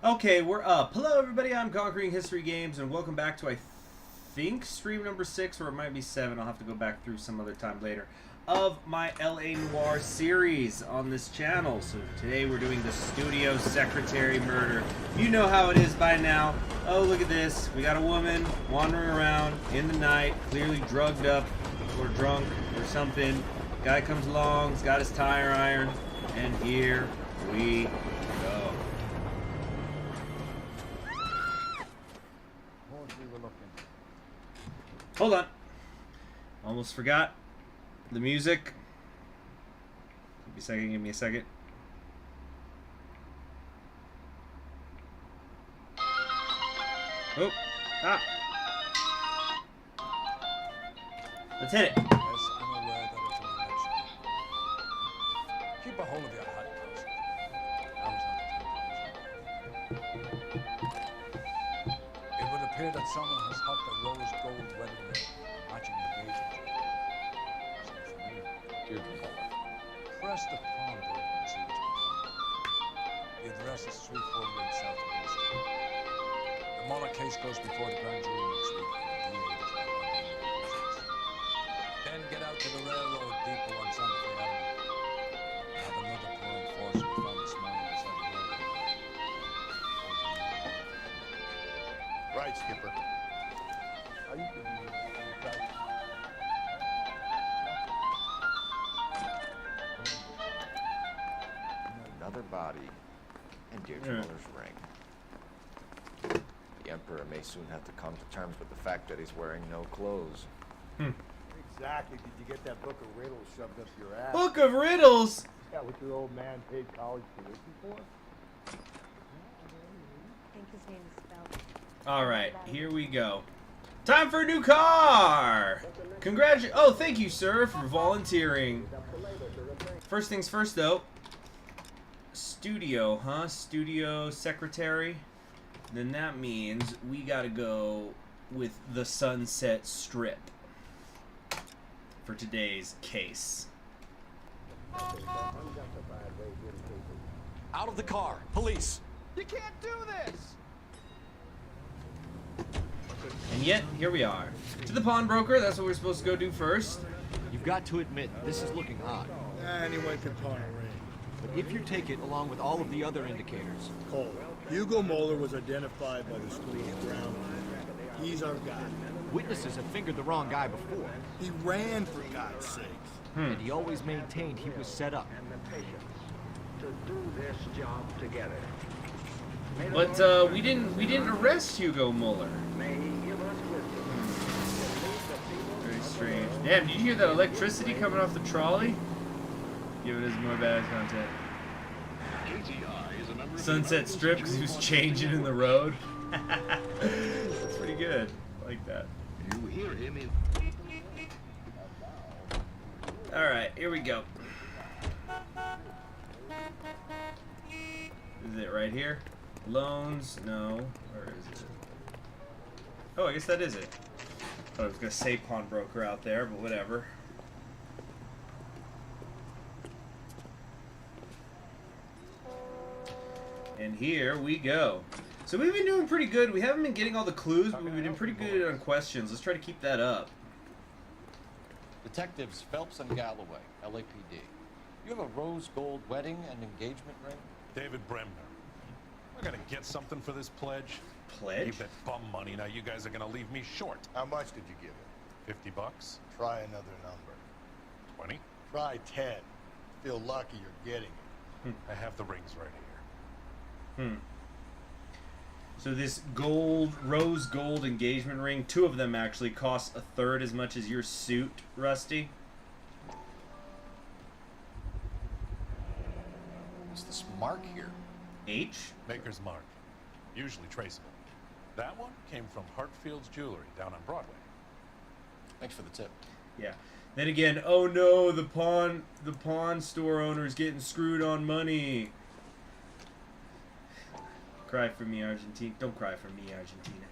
Okay, we're up. Hello, everybody. I'm Conquering History Games, and welcome back to, I think, stream number 6, or it might be 7. I'll have to go back through some other time later, of my LA Noire series on this channel. So today we're doing the studio secretary murder. You know how it is by now. Oh, look at this. We got a woman wandering around in the night, clearly drugged up or drunk or something. Guy comes along, he's got his tire iron, and here we go. Hold on. Almost forgot the music. Give me a second. Oh, ah. Let's hit it. Yes, I'm aware that it's an election. Keep a hold of your hat, Cousin. Now's not the time. It would appear that someone has hooked a rose gold wedding ring matching the engagement ring. Sound familiar? Dear Paul. Press the pawn button and see what's behind. The address is 348 South Main Street. The Muller case goes before the grand jury next week. The DA does not want any witnesses. Then get out to the railroad depot on Santa Fe Avenue. I have another pawn force we found this morning beside the railroad. Right, Skipper. Another body and Deirdre Muller's ring. The Emperor may soon have to come to terms with the fact that he's wearing no clothes. Exactly. Did you get that book of riddles shoved up your ass? Book of Riddles. Yeah, what your old man paid college tuition for? I think his name is spelled. All right, here we go. Time for a new car. Oh, thank you, sir, for volunteering. First things first, though. Studio, huh? Studio secretary. Then that means we gotta go with the Sunset Strip for today's case. Out of the car! Police! You can't do this! And yet, here we are. To the pawnbroker, that's what we're supposed to go do first. You've got to admit, this is looking odd. Anyone can pawn a ring. But if you take it along with all of the other indicators, Cole, Hugo Moeller was identified by the school's ground. He's our guy. witnesses have fingered the wrong guy before. He ran, for God's sakes. And he always maintained he was set up. To do this job together. But we didn't arrest Hugo Mueller. May he give us wisdom. Very strange. Damn, did you hear that electricity coming off the trolley? Give it as more bad content. Sunset Strip because he was changing in the road. That's pretty good. I like that. You hear him in. Alright, here we go. Is it right here? Loans? No. Where is it? Oh, I guess that is it. Thought I was going to say pawnbroker out there, but whatever. And here we go. So we've been doing pretty good. We haven't been getting all the clues, but we've been doing pretty good on questions. Let's try to keep that up. Detectives Phelps and Galloway, LAPD. You have a rose gold wedding and engagement ring? David Bremner. I gotta get something for this pledge. Pledge? Leave that bum money. Now you guys are gonna leave me short. How much did you give him? 50 bucks? Try another number. 20? Try 10. Feel lucky you're getting it. I have the rings right here. So this gold, rose gold engagement ring, 2 of them actually cost 1/3 as much as your suit, Rusty. What's this mark here? H? Maker's mark. Usually traceable. That one came from Hartfield's Jewelry down on Broadway. Thanks for the tip. Yeah. Then again, oh no, the pawn store owner's getting screwed on money. Cry for me, Argentina. Don't cry for me, Argentina.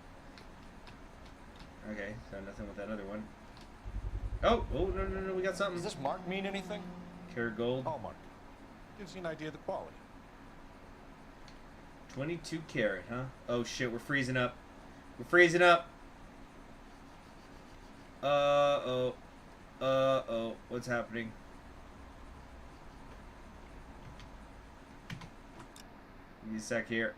Okay, so nothing with that other one. Oh, no, we got something. Does this mark mean anything? Karat gold. Hallmark. Gives you an idea of the quality. 22 carat, huh? Oh shit, we're freezing up. We're freezing up. Uh-oh. Uh-oh. What's happening? Give me a sec here.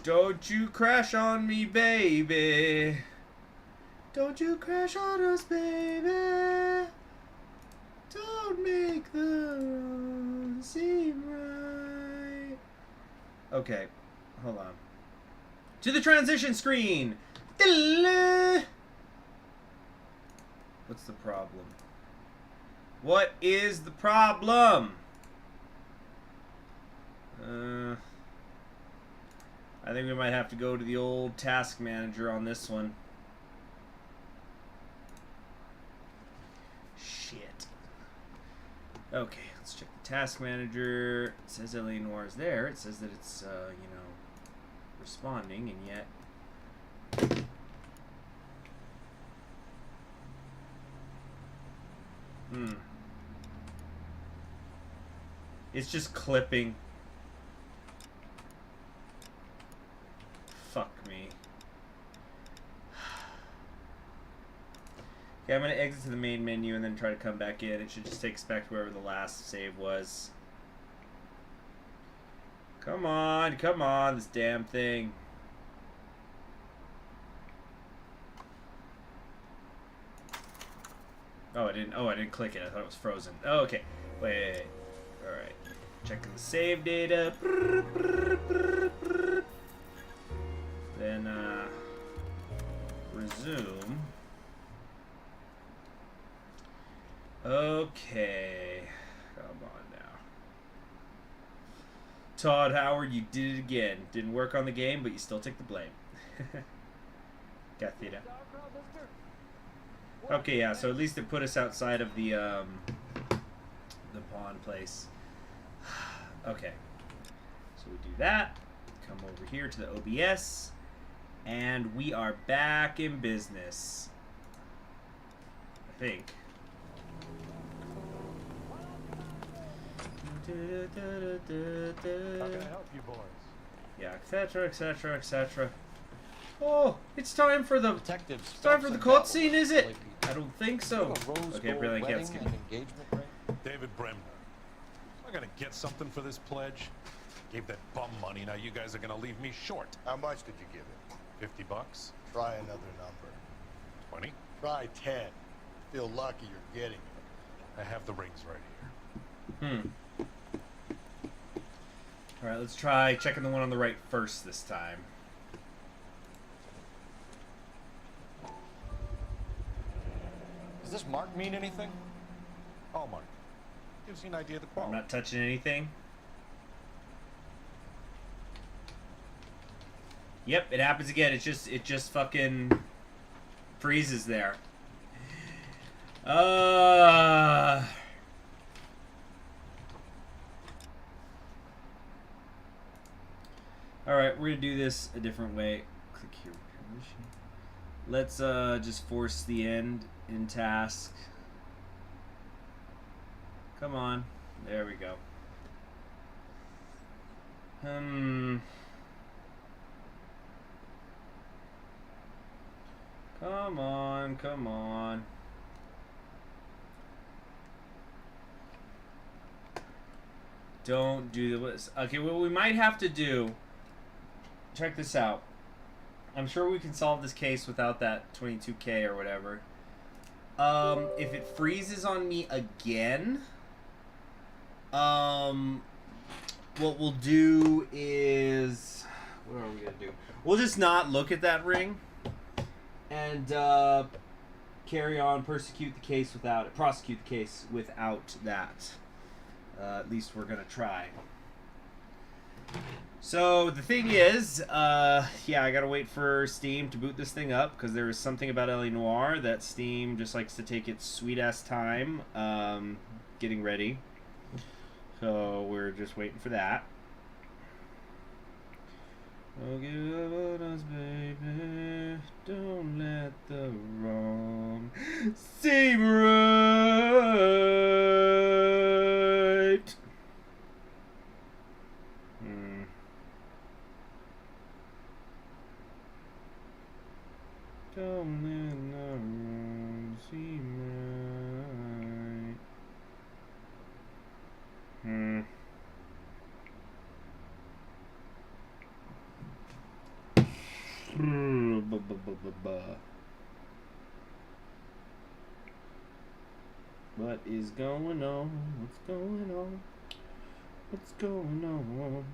Don't you crash on me, baby. Don't you crash on us, baby. Don't make the road seem right. Okay, hold on. To the transition screen. What's the problem? What is the problem? I think we might have to go to the old task manager on this one. Shit. Okay, let's check the task manager. It says LA Noire is there. It says that it's, you know, responding, and yet... It's just clipping. Fuck me. Okay, I'm gonna exit to the main menu and then try to come back in. It should just take us back to wherever the last save was. Come on, this damn thing. Oh, I didn't click it. I thought it was frozen. Oh, okay. Wait. All right. Checking the save data. Then resume. Okay. Come on now. Todd Howard, you did it again. Didn't work on the game, but you still take the blame. Got theta. Okay, yeah, so at least it put us outside of the pawn place. Okay. So we do that. Come over here to the OBS. And we are back in business. I think. How can I help you boys? Yeah, etc., etc., etc. Oh, it's time for the Detectives. it's time for the cutscene, is it? I don't think so. Okay, Rose really gold can't wedding skip. and engagement ring? David Bremner. I gotta get something for this pledge. Gave that bum money, now you guys are gonna leave me short. How much did you give him? 50 bucks? Try another number. 20? Try 10. Feel lucky you're getting it. I have the rings right here. Alright, let's try checking the one on the right first this time. Does this mark mean anything? Hallmark. Gives you an idea of the I'm quality. not touching anything. Yep, it happens again. It just fucking freezes there. Alright, we're gonna do this a different way. Click here. Let's just force the end in task. Come on. There we go. Come on, come on. Don't do this. Okay, what we might have to do... Check this out. I'm sure we can solve this case without that 22K or whatever. If it freezes on me again... what we'll do is... What are we going to do? We'll just not look at that ring. And carry on, prosecute the case without that. At least we're gonna try. So the thing is, yeah, I gotta wait for Steam to boot this thing up because there is something about LA Noire that Steam just likes to take its sweet ass time getting ready. So we're just waiting for that. Oh, give up on us, baby. Don't let the wrong. seem right. What is going on? What's going on? What's going on?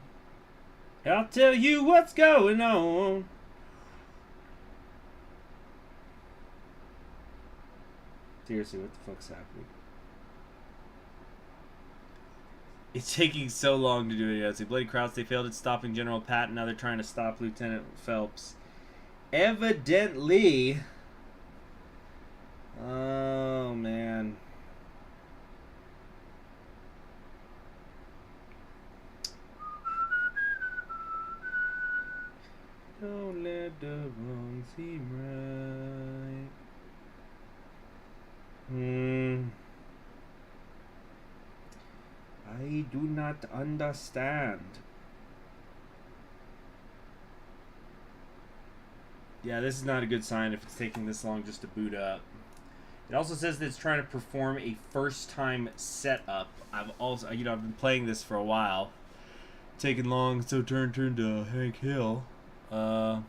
I'll tell you what's going on. Seriously, what the fuck's happening? It's taking so long to do it. Yes, the bloody crowds. They failed at stopping General Patton. Now they're trying to stop Lieutenant Phelps. Evidently. Oh man. Don't let the wrong seem right. I do not understand. Yeah, this is not a good sign if it's taking this long just to boot up. It also says that it's trying to perform a first-time setup. I've also, I've been playing this for a while. Taking long, so turned to Hank Hill. Have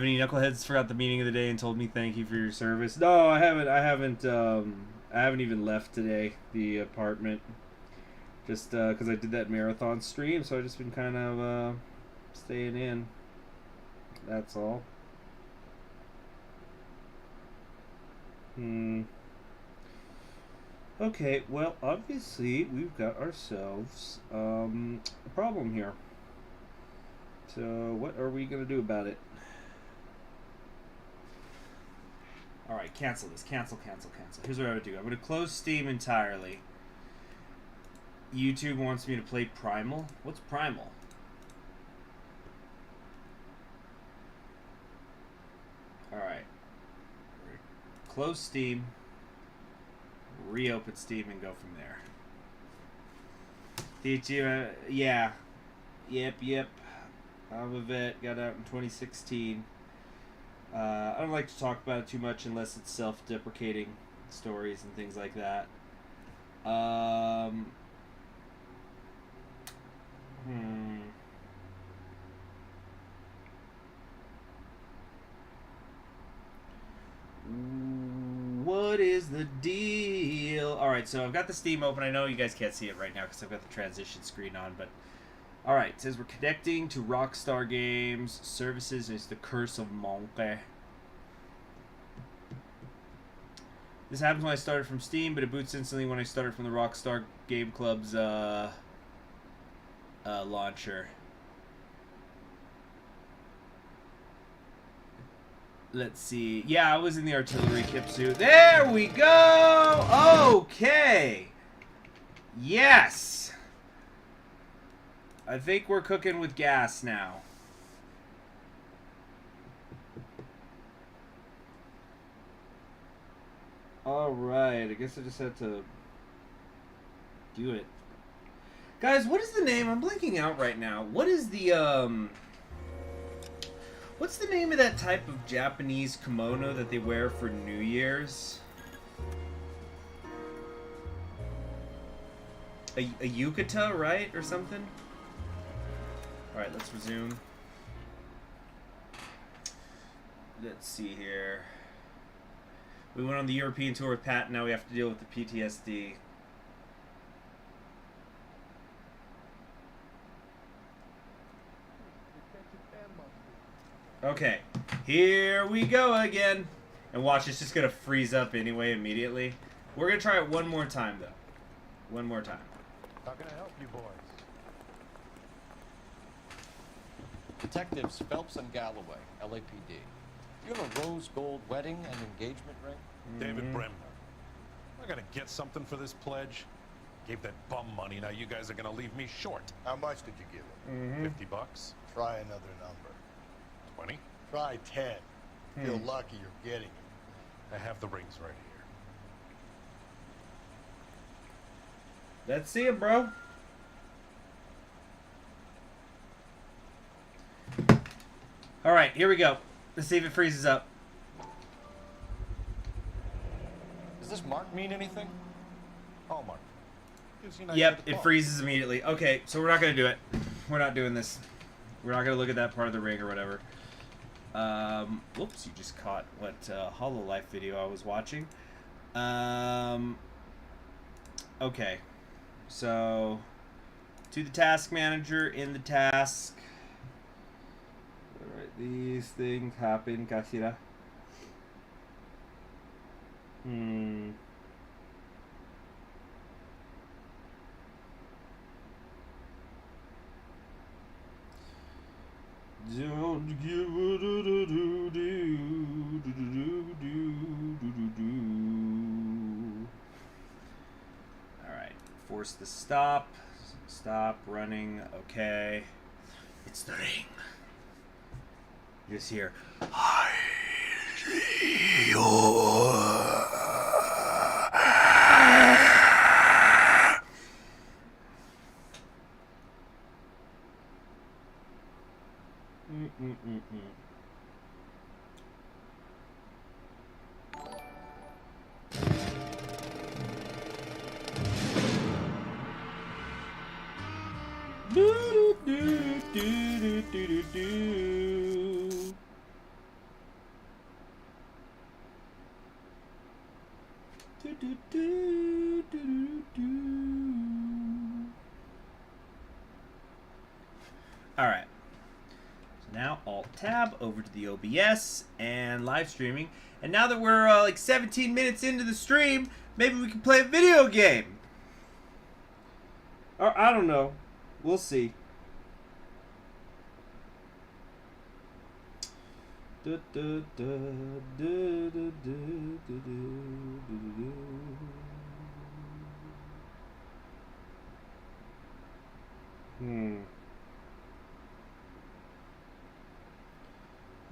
any knuckleheads forgot the meaning of the day and told me thank you for your service? No, I haven't. I haven't even left today. The apartment, just because I did that marathon stream, so I've just been kind of staying in. That's all. Okay, well, obviously we've got ourselves a problem here. So what are we gonna do about it? Alright, cancel this. Cancel. Here's what I would do. I'm gonna close Steam entirely. YouTube wants me to play Primal. What's Primal? Alright. Close Steam. Reopen Steam and go from there. Yeah. Yep. I'm a vet. Got out in 2016. I don't like to talk about it too much unless it's self-deprecating stories and things like that. What is the deal? Alright, so I've got the Steam open. I know you guys can't see it right now because I've got the transition screen on, but alright, it says we're connecting to Rockstar Games. Services is the Curse of Monkey. This happens when I started from Steam, but it boots instantly when I started from the Rockstar Game Club's launcher. Let's see. Yeah, I was in the artillery Kipsu. There we go! Okay! Yes! I think we're cooking with gas now. Alright, I guess I just had to do it. Guys, what is the name? I'm blanking out right now. What is the, what's the name of that type of Japanese kimono that they wear for New Year's? A yukata, right? Or something? Alright, let's resume. Let's see here. We went on the European tour with Pat, now we have to deal with the PTSD. Okay, here we go again. And watch, it's just gonna freeze up anyway immediately. We're gonna try it one more time though. One more time. How can I help you boys? Detectives Phelps and Galloway, LAPD. You have a rose gold wedding and engagement ring? David Bremner. I gotta get something for this pledge. Gave that bum money, now you guys are gonna leave me short. How much did you give him? 50 bucks? Try another number. 20? Try 10. Feel lucky you're getting it. I have the rings right here. Let's see it, bro. Alright, here we go. Let's see if it freezes up. Does this mark mean anything? Hallmark. Gives you an idea of Yep, the it quality. freezes immediately. Okay, so we're not gonna do it. We're not doing this. We're not gonna look at that part of the ring or whatever. Whoops, you just caught what HoloLife video I was watching. Okay, so to the task manager in the task. Alright, these things happen, Kashira. Don't give a do do do do do do do do do. All right, force the stop. Stop running. Okay, it's the ring. You just hear. I see your. All right. So now Alt-Tab over to the OBS and live streaming. And now that we're like 17 minutes into the stream, maybe we can play a video game. Or I don't know. We'll see.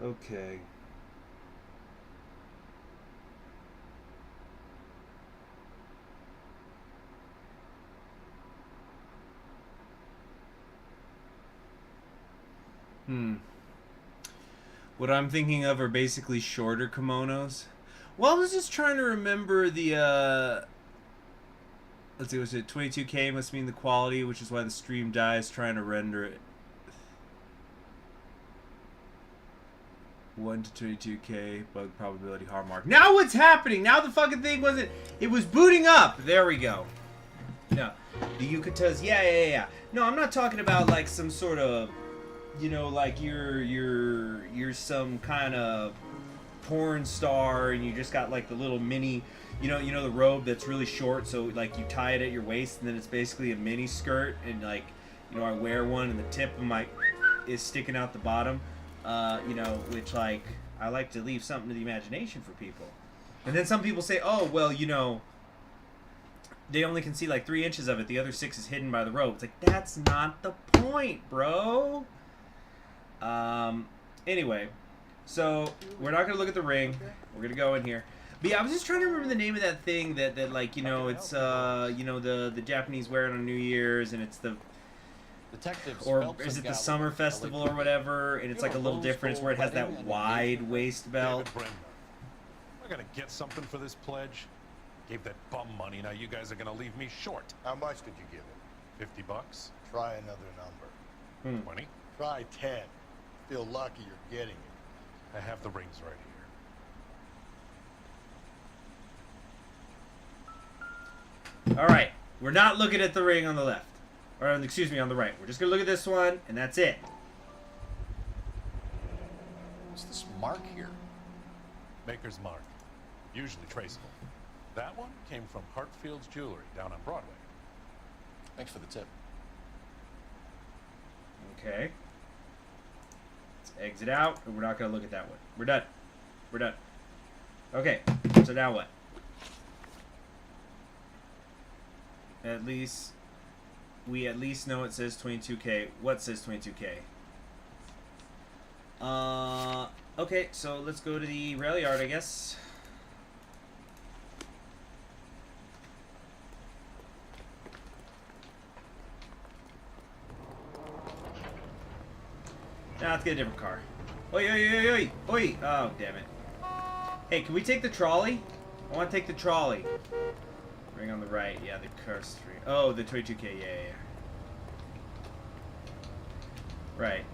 Okay. What I'm thinking of are basically shorter kimonos. Well, I was just trying to remember the, let's see, was it 22K must mean the quality, which is why the stream dies trying to render it. 1 to 22K, bug probability, hard mark. Now what's happening? Now the fucking thing wasn't, it was booting up. There we go. No, the Yukatas, yeah. No, I'm not talking about like some sort of, you know, like you're some kind of porn star and you just got like the little mini, you know the robe that's really short, so like you tie it at your waist and then it's basically a mini skirt, and like, you know, I wear one and the tip of my is sticking out the bottom, you know, which like I like to leave something to the imagination for people. And then some people say, oh well, you know, they only can see like 3 inches of it, the other 6 is hidden by the rope. It's like, that's not the point, bro. Anyway, so we're not gonna look at the ring. We're gonna go in here. But yeah, I was just trying to remember the name of that thing that like, you know, it's you know, the Japanese wear it on New Year's, and it's the Detectives or Phelps is and it the Gallup, Summer Festival or whatever, and it's like a little different. It's where it has that wide waist belt. David Bremner. I gotta get something for this pledge. Gave that bum money. Now you guys are gonna leave me short. How much did you give him? $50. Try another number. 20. Try 10. Feel lucky you're getting it. I have the rings right here. All right, we're not looking at the ring on the left, or excuse me, on the right. We're just gonna look at this one, and that's it. What's this mark here? Maker's mark. Usually traceable. That one came from Hartfield's Jewelry down on Broadway. Thanks for the tip. Okay. Let's exit out, and we're not gonna look at that one. We're done. We're done. Okay, so now what? We at least know it says 22K. What says 22K? Okay, so let's go to the rail yard, I guess. Now let's get a different car. Oi, oi, oi, oi, oi. Oh, damn it. Hey, can we take the trolley? I want to take the trolley. Ring on the right. Yeah, the car street. Oh, the 22K. Yeah, yeah. Right.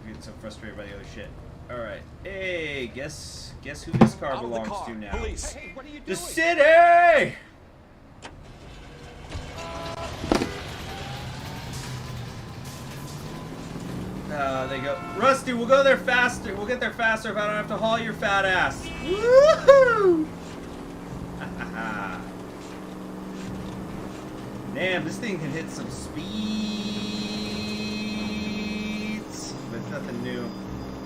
I'm getting so frustrated by the other shit. Alright. Hey, guess who this car belongs to now? Police. Hey, what are you doing? The city! They go. Rusty, we'll go there faster. We'll get there faster if I don't have to haul your fat ass. Woohoo! Damn, this thing can hit some speeds. But it's nothing new.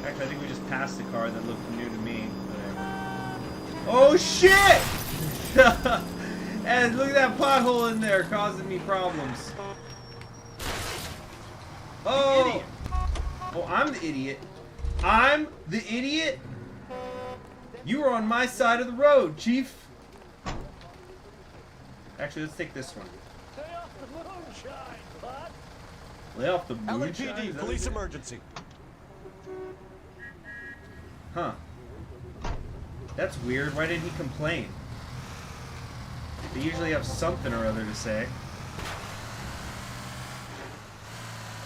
Actually, I think we just passed a car that looked new to me. Whatever. Oh, shit! And look at that pothole in there causing me problems. Oh! Oh, I'm the idiot. I'm the idiot? You were on my side of the road, Chief. Actually, let's take this one. Stay off the moonshine, bud. Lay off the moonshine. Is LAPD, that police what it emergency. is? Huh. That's weird. Why did he complain? They usually have something or other to say.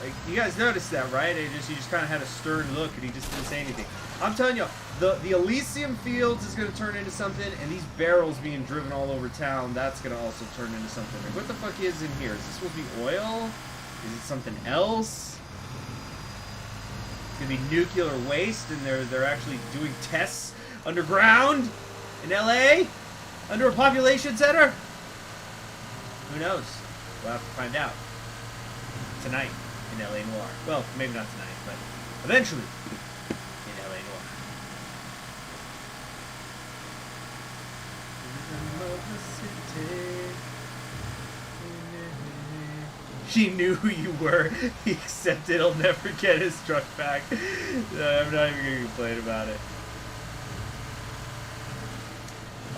Like, you guys noticed that, right? He just kind of had a stern look, and he just didn't say anything. I'm telling you, the Elysium Fields is going to turn into something, and these barrels being driven all over town, that's going to also turn into something. Like, what the fuck is in here? Is this supposed to be oil? Is it something else? It's going to be nuclear waste, and they're actually doing tests underground in LA? Under a population center? Who knows? We'll have to find out. Tonight. In LA Noire. Well, maybe not tonight, but eventually in LA Noire. She knew who you were, except it'll never get his truck back. I'm not even gonna complain about it.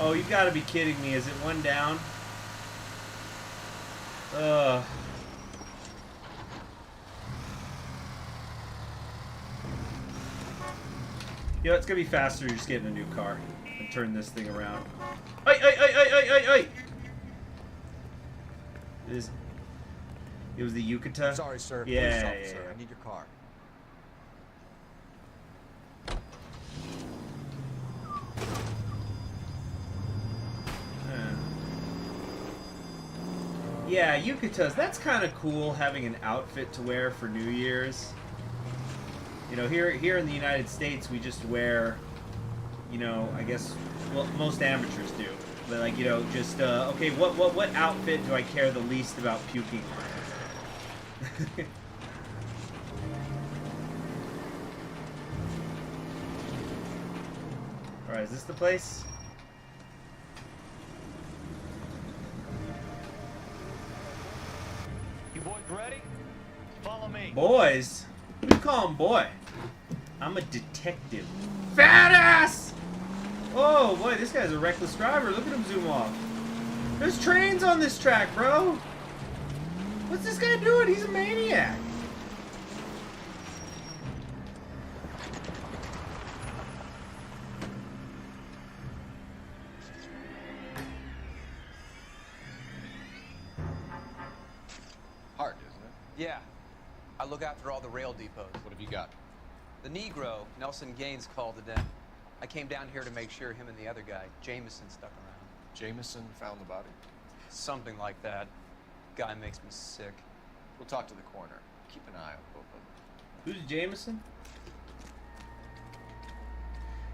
Oh, you gotta be kidding me. Is it one down? Ugh. You know, it's gonna be faster just getting a new car and turn this thing around. Oi, oi, oi, oi, oi, oi, oi! It was the Yucata? Sorry, sir. Yeah, Police yeah, officer, yeah. I need your car. Yeah, Yucatas, that's kind of cool having an outfit to wear for New Year's. You know, here in the United States, we just wear, you know, I guess, well, most amateurs do. But, like, you know, just, okay, what outfit do I care the least about puking on? Alright, is this the place? You boys ready? Follow me. Boys? Who do you call him boy? I'm a detective. Fat ass! Oh boy, this guy's a reckless driver. Look at him zoom off. There's trains on this track, bro. What's this guy doing? He's a maniac. Hard, isn't it? Yeah. I look after all the rail depots. What have you got? The Negro, Nelson Gaines, called it in. I came down here to make sure him and the other guy, Jameson, stuck around. Jameson found the body? Something like that. Guy makes me sick. We'll talk to the coroner. Keep an eye on both of them. Who's Jameson?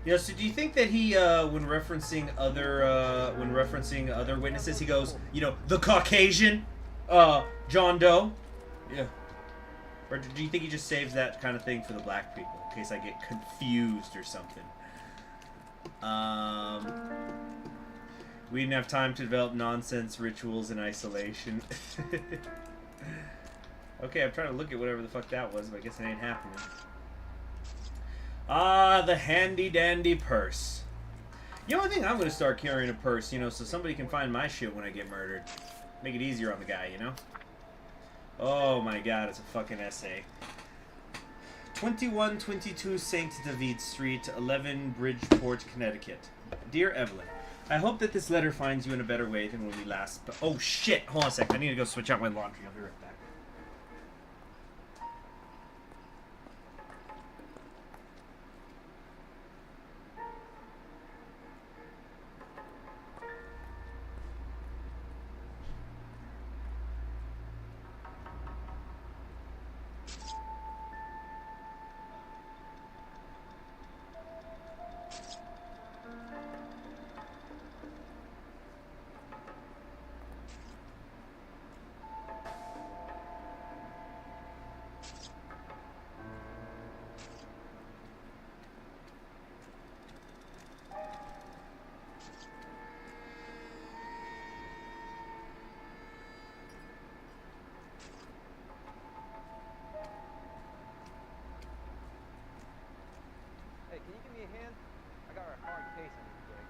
You know, so do you think that he, when referencing other witnesses, he goes, you know, the Caucasian, John Doe? Yeah. Or do you think he just saves that kind of thing for the black people, in case I get confused or something? We didn't have time to develop nonsense rituals in isolation. Okay, I'm trying to look at whatever the fuck that was, but I guess it ain't happening. Ah, the handy-dandy purse. You know, I think I'm going to start carrying a purse, you know, so somebody can find my shit when I get murdered. Make it easier on the guy, you know? Oh my god, it's a fucking essay. 2122 St. David Street, 11 Bridgeport, Connecticut. Dear Evelyn, I hope that this letter finds you in a better way than when we last... Oh, shit! Hold on a sec. I need to go switch out my laundry. I'll be right back. Hey, can you give me a hand? I got a hard case I need to break.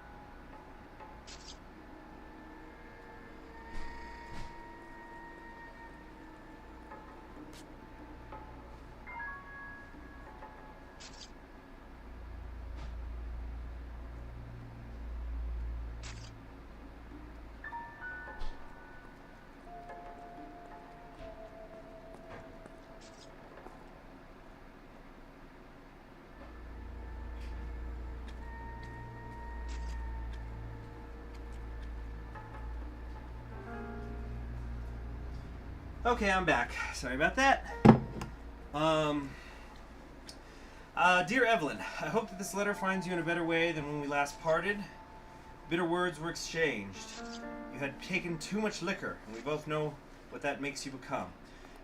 Okay, I'm back. Sorry about that. Dear Evelyn, I hope that this letter finds you in a better way than when we last parted. Bitter words were exchanged. You had taken too much liquor, and we both know what that makes you become.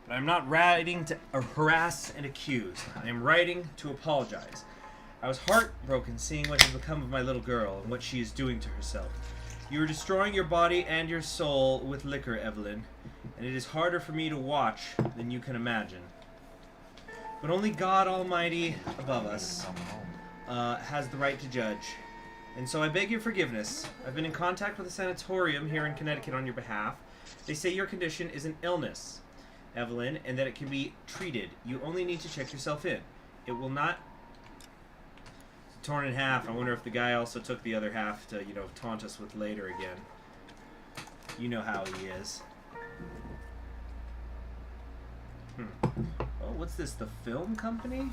But I'm not writing to harass and accuse. I am writing to apologize. I was heartbroken seeing what has become of my little girl and what she is doing to herself. You are destroying your body and your soul with liquor, Evelyn, and it is harder for me to watch than you can imagine. But only God Almighty above us has the right to judge. And so I beg your forgiveness. I've been in contact with a sanatorium here in Connecticut on your behalf. They say your condition is an illness, Evelyn, and that it can be treated. You only need to check yourself in. It will not... It's torn in half. I wonder if the guy also took the other half to, taunt us with later again. You know how he is. Oh, what's this? The film company?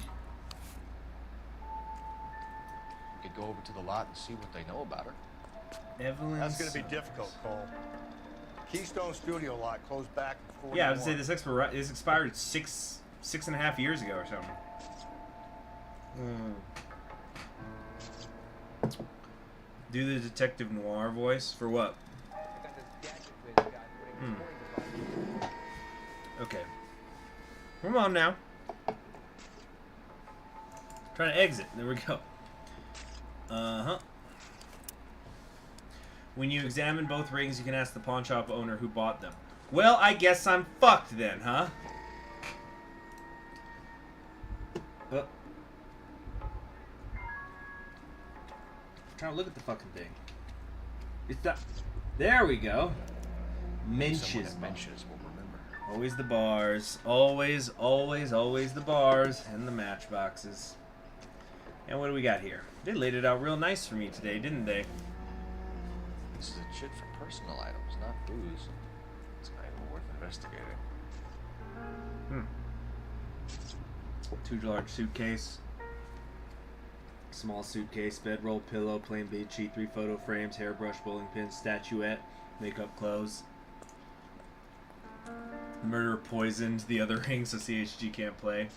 We could go over to the lot and see what they know about her. Evelyn. That's going to be difficult, Cole. Keystone Studio lot closed back in 41. Yeah, I would say this expired six and a half years ago or something. Do the Detective Noire voice for what? Okay. Come on now. Trying to exit. There we go. When you examine both rings, you can ask the pawn shop owner who bought them. Well, I guess I'm fucked then, huh? Trying to look at the fucking thing. It's not. There we go. Menches. Menches will remember. Always the bars. Always, always, always the bars and the matchboxes. And what do we got here? They laid it out real nice for me today, didn't they? This is a chit for personal items, not booze. It's not even worth investigating. Too large suitcase. Small suitcase, bedroll, pillow, plain bead sheet, 3 photo frames, hairbrush, bowling pin, statuette, makeup, clothes. Murderer poisoned the other ring so CHG can't play.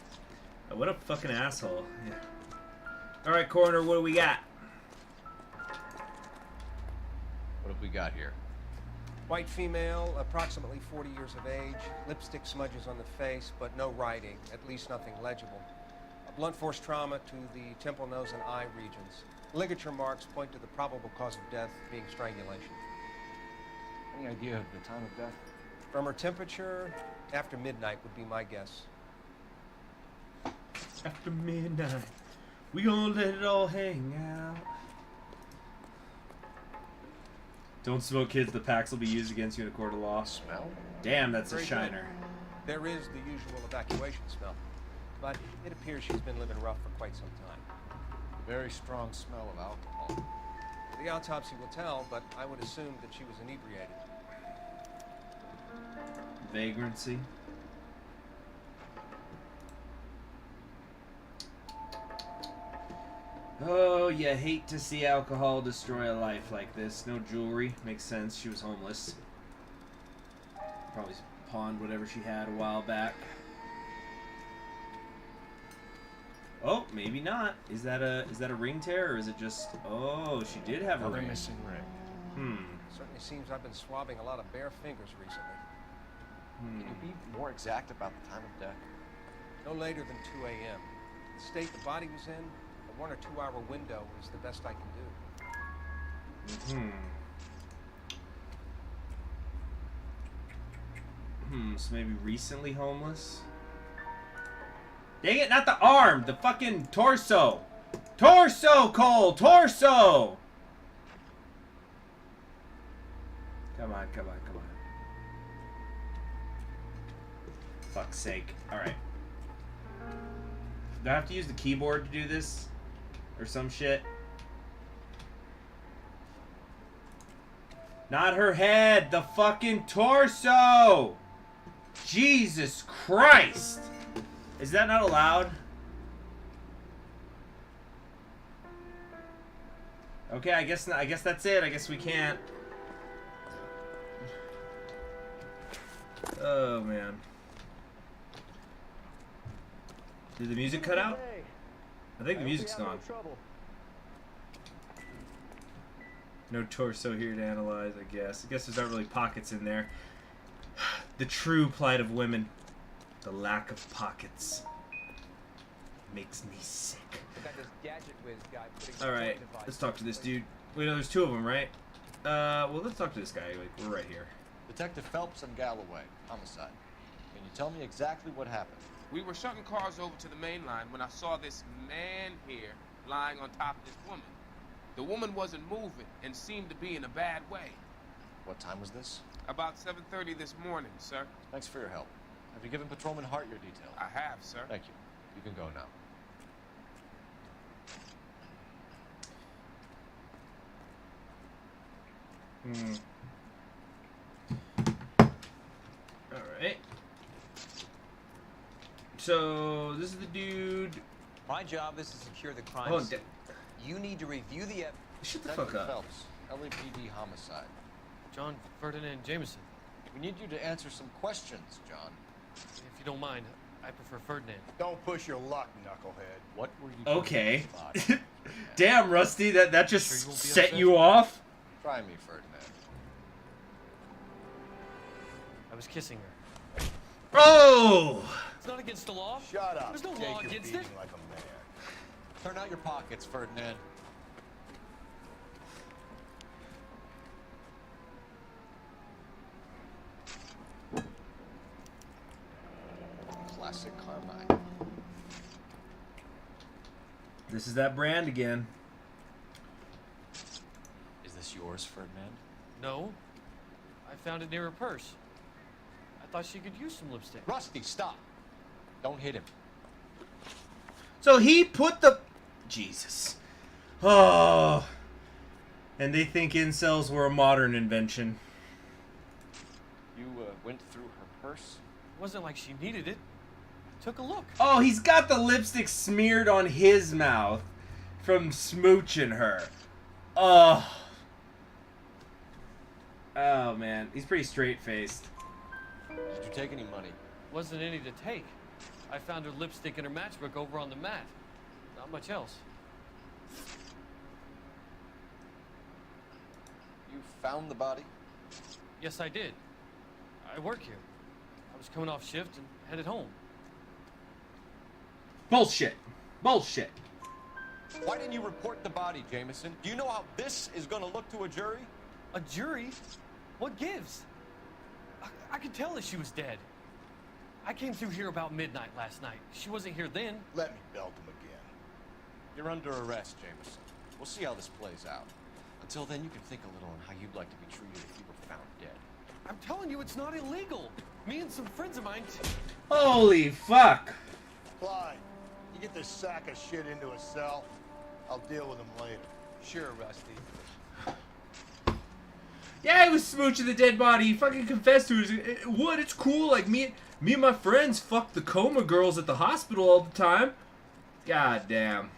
What a fucking asshole. Yeah. Alright, coroner, what do we got? What have we got here? White female, approximately 40 years of age, lipstick smudges on the face, but no writing, at least nothing legible. A blunt force trauma to the temple, nose, and eye regions. Ligature marks point to the probable cause of death being strangulation. Any idea of the time of death? From her temperature, after midnight would be my guess. After midnight, we gonna let it all hang out. Don't smoke, kids. The packs will be used against you in a court of law. Smell? Damn, that's Very a shiner. good. There is the usual evacuation smell. but it appears she's been living rough for quite some time. Very strong smell of alcohol. The autopsy will tell, but I would assume that she was inebriated. Vagrancy. Oh, you hate to see alcohol destroy a life like this. No jewelry. Makes sense. She was homeless. Probably pawned whatever she had a while back. Oh, maybe not. Is that a ring tear, or is it just... Oh, she did have a ring. Missing ring. Certainly seems I've been swabbing a lot of bare fingers recently. Can you be more exact about the time of death? No later than 2 a.m. The state the body was in, a 1 or 2 hour window is the best I can do. So maybe recently homeless? Dang it, not the arm! The fucking torso! Torso, Cole! Torso! Come on, come on, come on. Fuck's sake. Alright. Do I have to use the keyboard to do this? Or some shit? Not her head! The fucking torso! Jesus Christ! Is that not allowed? Okay, I guess not, I guess that's it. I guess we can't. Oh man. Did the music cut out? I think the music's gone. No torso here to analyze, I guess. I guess there's not really pockets in there. The true plight of women. The lack of pockets. Makes me sick. Alright, let's talk to this dude. Wait, no, there's 2 of them, right? Well, let's talk to this guy. We're right here. Detective Phelps and Galloway, homicide. Can you tell me exactly what happened? We were shutting cars over to the main line when I saw this man here lying on top of this woman. The woman wasn't moving and seemed to be in a bad way. What time was this? About 7:30 this morning, sir. Thanks for your help. Have you given Patrolman Hart your details? I have, sir. Thank you. You can go now. Alright. So, this is the dude. My job is to secure the crime Oh, scene. You need to review the evidence. Shut the Detective fuck up. Phelps, LAPD homicide. John Ferdinand Jameson. We need you to answer some questions, John. If you don't mind, I prefer Ferdinand. Don't push your luck, knucklehead. What were you doing Okay. with the body? Damn, Rusty, that just Sure you won't be set upset? you off? Try me, Ferdinand. I was kissing her. Oh! It's not against the law. Shut up. There's no Take law your against beating it. like a man. Turn out your pockets, Ferdinand. Classic Carmine. This is that brand again. Is this yours, Ferdinand? No. I found it near her purse. I thought she could use some lipstick. Rusty, stop. Don't hit him. So he put the... Jesus. Oh. And they think incels were a modern invention. You went through her purse? It wasn't like she needed it. Took a look. Oh, he's got the lipstick smeared on his mouth from smooching her. Oh. Oh, man. He's pretty straight-faced. Did you take any money? Wasn't any to take. I found her lipstick in her matchbook over on the mat. Not much else. You found the body? Yes, I did. I work here. I was coming off shift and headed home. Bullshit. Bullshit. Why didn't you report the body, Jameson? Do you know how this is going to look to a jury? A jury? What gives? I could tell that she was dead. I came through here about midnight last night. She wasn't here then. Let me belt him again. You're under arrest, Jameson. We'll see how this plays out. Until then, you can think a little on how you'd like to be treated if you were found dead. I'm telling you, it's not illegal. Me and some friends of mine... Holy fuck. Clyde, you get this sack of shit into a cell. I'll deal with him later. Sure, Rusty. Yeah, he was smooching the dead body. He fucking confessed to it. What? It's cool. Like, me and my friends fucked the coma girls at the hospital all the time. God damn.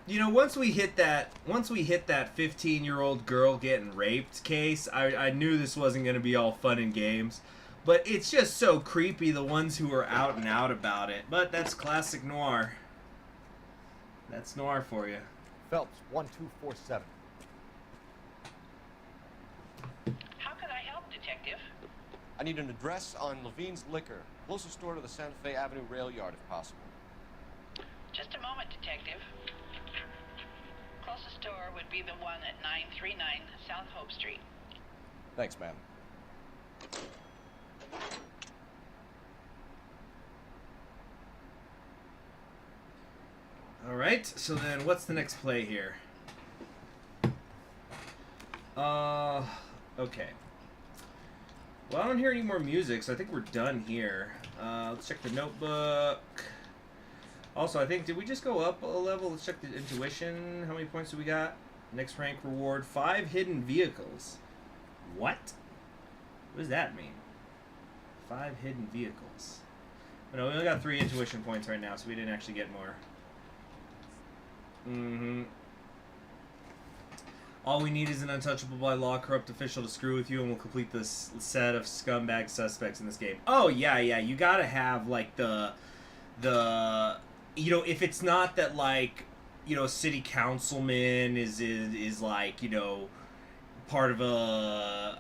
You know, once we hit that 15-year-old girl getting raped case, I knew this wasn't going to be all fun and games. But it's just so creepy, the ones who are out and out about it. But that's classic Noire. That's Noire for you. Phelps, 1247. How can I help, Detective? I need an address on Levine's Liquor, closest store to the Santa Fe Avenue rail yard, if possible. Just a moment, Detective. Closest store would be the one at 939 South Hope Street. Thanks, ma'am. Alright, so then what's the next play here? Okay. Well, I don't hear any more music, so I think we're done here. Let's check the notebook. Also, I think, did we just go up a level? Let's check the intuition. How many points do we got? Next rank reward, 5 hidden vehicles. What? What does that mean? 5 hidden vehicles. No, we only got 3 intuition points right now, so we didn't actually get more. All we need is an untouchable by law corrupt official to screw with you, and we'll complete this set of scumbag suspects in this game. Oh yeah, you gotta have like the you know, if it's not that, like, you know, a city councilman is like, you know, part of a,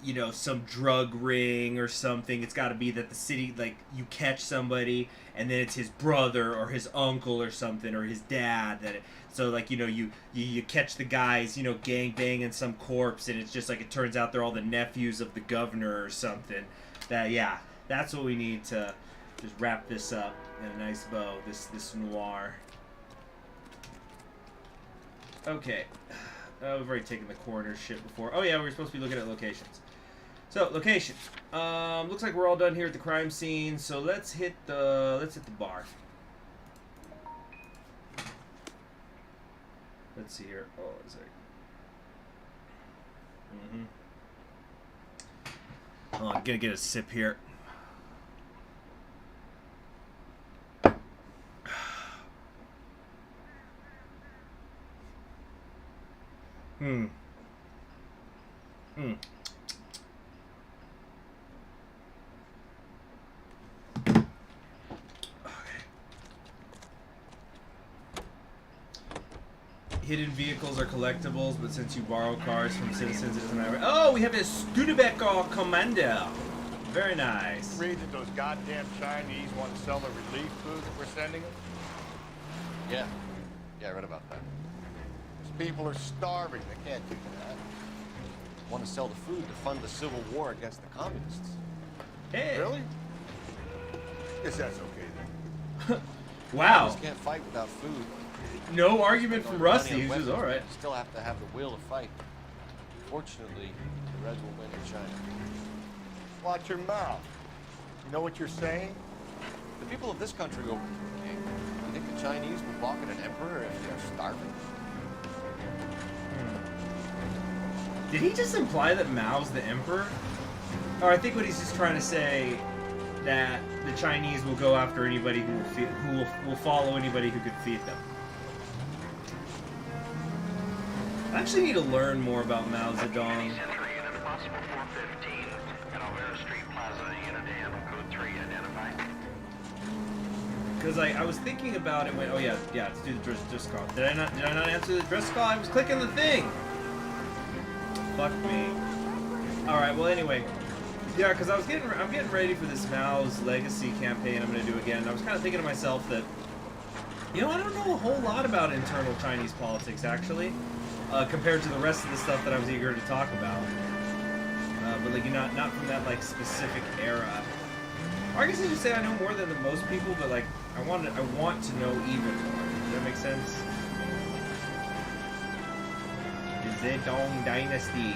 you know, some drug ring or something. It's got to be that the city, like, you catch somebody and then it's his brother or his uncle or something, or his dad. So, like, you know, you catch the guys, you know, gang banging some corpse, and it's just like, it turns out they're all the nephews of the governor or something. Yeah, that's what we need to just wrap this up in a nice bow, this Noire. Okay. Oh, we've already taken the coroner's shit before. Oh yeah, we were supposed to be looking at locations. So, locations. Looks like we're all done here at the crime scene, so let's hit the bar. Let's see here. Oh, is it? Oh, I'm gonna get a sip here. Hidden vehicles are collectibles, but since you borrow cars from citizens, it doesn't matter. Oh, we have a Studebaker Commander. Very nice. Read that those goddamn Chinese want to sell the relief food that we're sending them? Yeah, I read about that. These people are starving. They can't do that. Want to sell the food to fund the civil war against the communists. Hey. Really? Guess that's okay then. Wow. Communists can't fight without food. No argument from Rusty. He was all right. You still have to have the will to fight. Fortunately, the Reds will win in China. Watch your mouth. You know what you're saying? The people of this country go, okay, you think the Chinese will balk at an emperor if they're starving? Did he just imply that Mao's the emperor? Or I think what he's just trying to say, that the Chinese will go after anybody who will follow anybody who could feed them. I actually need to learn more about Mao Zedong. Because I was thinking about it when, oh yeah, let's do the dress call. Did I not answer the dress call? I was clicking the thing. Fuck me. All right. Well, anyway, yeah, because I'm getting ready for this Mao's Legacy campaign I'm gonna do again. I was kind of thinking to myself that, you know, I don't know a whole lot about internal Chinese politics actually, compared to the rest of the stuff that I was eager to talk about. But like, not from that like specific era. Or I guess I should say I know more than most people, but like I want to know even more. Does that make sense? The Zedong Dynasty.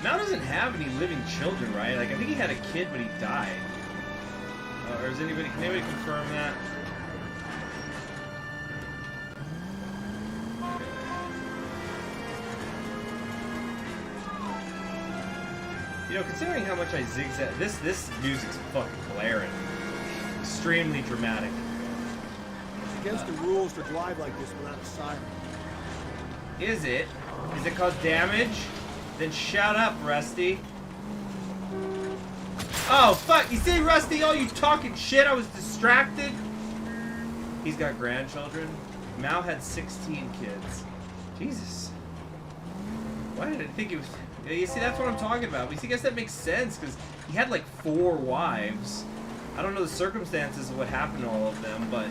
Mal doesn't have any living children, right? Like, I think he had a kid, but he died. Or is anybody, can anybody confirm that? You know, considering how much I zigzag, this music's fucking blaring. Extremely dramatic. It's against the rules to drive like this without a siren. Is it? Does it cause damage? Then shut up, Rusty. Oh, fuck! You see, Rusty? Oh, you talking shit? I was distracted. He's got grandchildren. Mal had 16 kids. Jesus. Why did I think it was... You see, that's what I'm talking about. I guess that makes sense, because he had like 4 wives. I don't know the circumstances of what happened to all of them, but,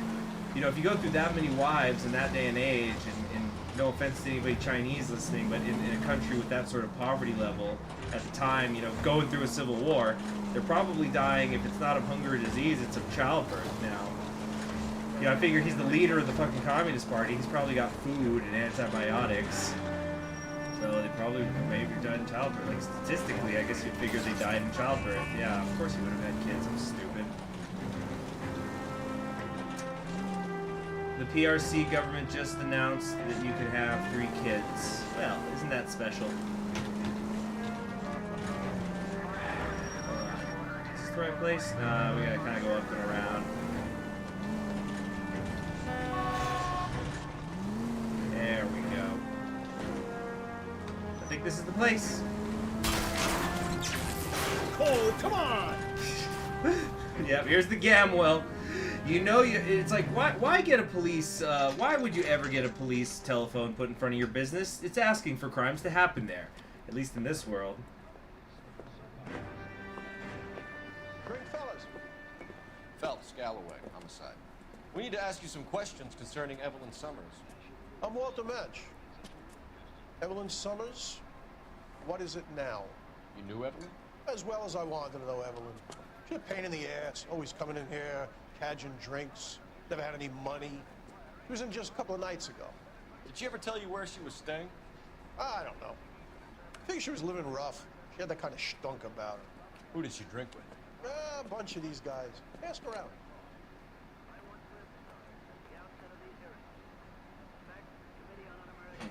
you know, if you go through that many wives in that day and age, and no offense to anybody Chinese listening, but in a country with that sort of poverty level at the time, you know, going through a civil war, they're probably dying, if it's not of hunger or disease, it's of childbirth now. You know, I figure he's the leader of the fucking Communist Party. He's probably got food and antibiotics. So they probably maybe died in childbirth. Like, statistically, I guess you'd figure they died in childbirth. Yeah, of course he would have had kids. I'm stupid. The PRC government just announced that you could have 3 kids. Well, isn't that special? Is this the right place? Nah, we gotta kind of go up and around. There we go. I think this is the place. Oh, come on! Yep, here's the Gamwell. You know, it's like, why get a police, why would you ever get a police telephone put in front of your business? It's asking for crimes to happen there. At least in this world. Great fellas. Phelps, Galloway, homicide. We need to ask you some questions concerning Evelyn Summers. I'm Walter Match. Evelyn Summers? What is it now? You knew Evelyn? As well as I wanted to know Evelyn. She's a pain in the ass, always coming in here, cadging drinks, never had any money. She was in just a couple of nights ago. Did she ever tell you where she was staying? I don't know. I think she was living rough. She had that kind of stunk about her. Who did she drink with? A bunch of these guys. Ask around.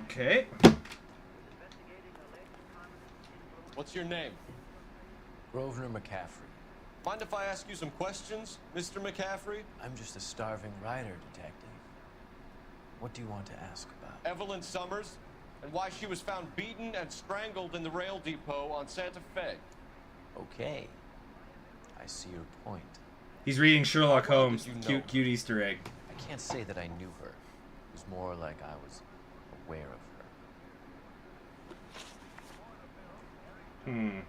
Okay. What's your name? Grosvenor McCaffrey. Mind if I ask you some questions, Mr. McCaffrey? I'm just a starving writer, detective. What do you want to ask about? Evelyn Summers, and why she was found beaten and strangled in the rail depot on Santa Fe. Okay. I see your point. He's reading Sherlock Holmes. Did you know Cute Easter egg. I can't say that I knew her. It was more like I was aware of her. Hmm.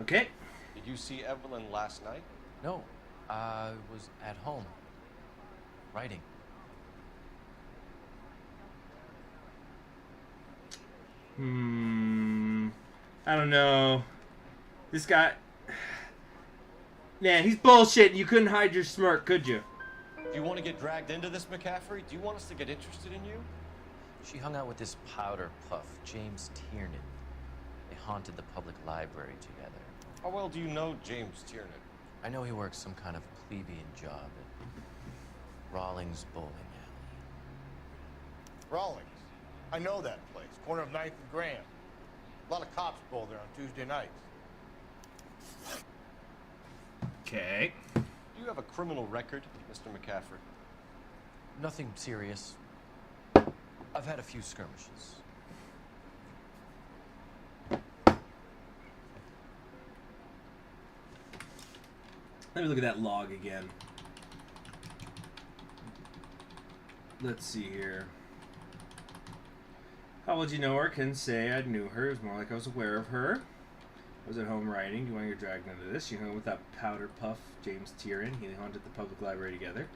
Okay. Did you see Evelyn last night? No. I was at home. Writing. I don't know. This guy... Man, he's bullshit. You couldn't hide your smirk, could you? Do you want to get dragged into this, McCaffrey? Do you want us to get interested in you? She hung out with this powder puff, James Tiernan. They haunted the public library together. How well do you know James Tiernan? I know he works some kind of plebeian job at Rawlings Bowling Alley. Rawlings. I know that place. Corner of 9th and Graham. A lot of cops bowl there on Tuesday nights. Okay. Do you have a criminal record, Mr. McCaffrey? Nothing serious. I've had a few skirmishes. Let me look at that log again. Let's see here. How would you know her? Can say I knew her. It was more like I was aware of her. I was at home writing. Do you want to get dragged into this? You hung with that powder puff, James Tiernan. He haunted the public library together.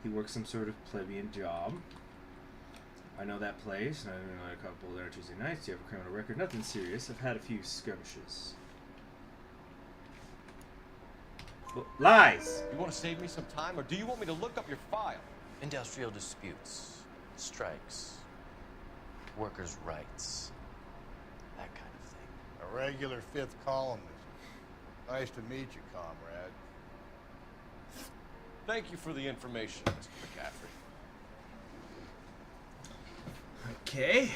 He worked some sort of plebeian job. I know that place. I know a couple there Tuesday nights. Do you have a criminal record? Nothing serious. I've had a few skirmishes. Lies! You want to save me some time, or do you want me to look up your file? Industrial disputes. strikes, workers' rights, that kind of thing. A regular fifth columnist. Nice to meet you, comrade. Thank you for the information, Mr. McCaffrey. Okay.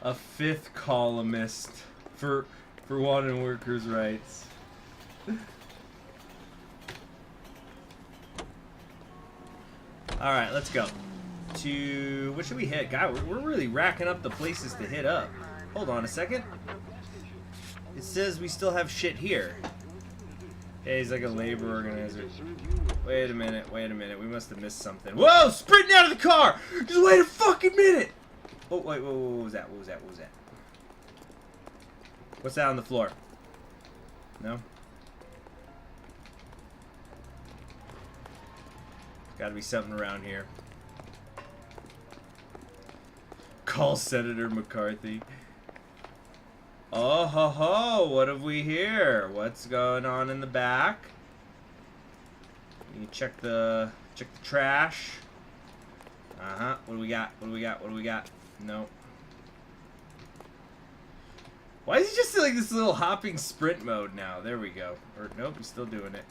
A fifth columnist for wanting workers' rights. All right, let's go. To what should we hit? God, we're really racking up the places to hit up. Hold on a second. It says we still have shit here. Yeah, he's like a labor organizer. Wait a minute, wait a minute. We must have missed something. Whoa! Sprinting out of the car! Just wait a fucking minute! Oh, wait, what was that? What was that? What was that? What's that on the floor? No? Gotta be something around here. Call Senator McCarthy. Oh ho ho! What have we here? What's going on in the back? You check the trash. Uh-huh. What do we got? What do we got? What do we got? No. Why is he just in like this little hopping sprint mode now? There we go. Or nope, he's still doing it.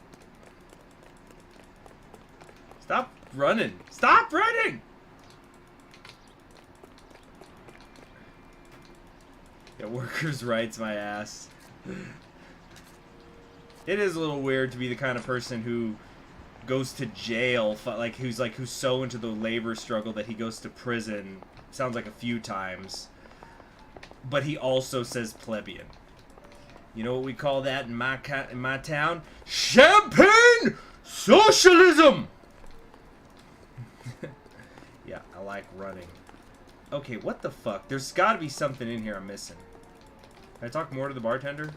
Stop running! Stop running! Yeah, workers' rights, my ass. It is a little weird to be the kind of person who goes to jail, who's so into the labor struggle that he goes to prison. Sounds like a few times. But he also says plebeian. You know what we call that in my town? Champagne socialism. Yeah, I like running. Okay, what the fuck? There's got to be something in here I'm missing. Can I talk more to the bartender?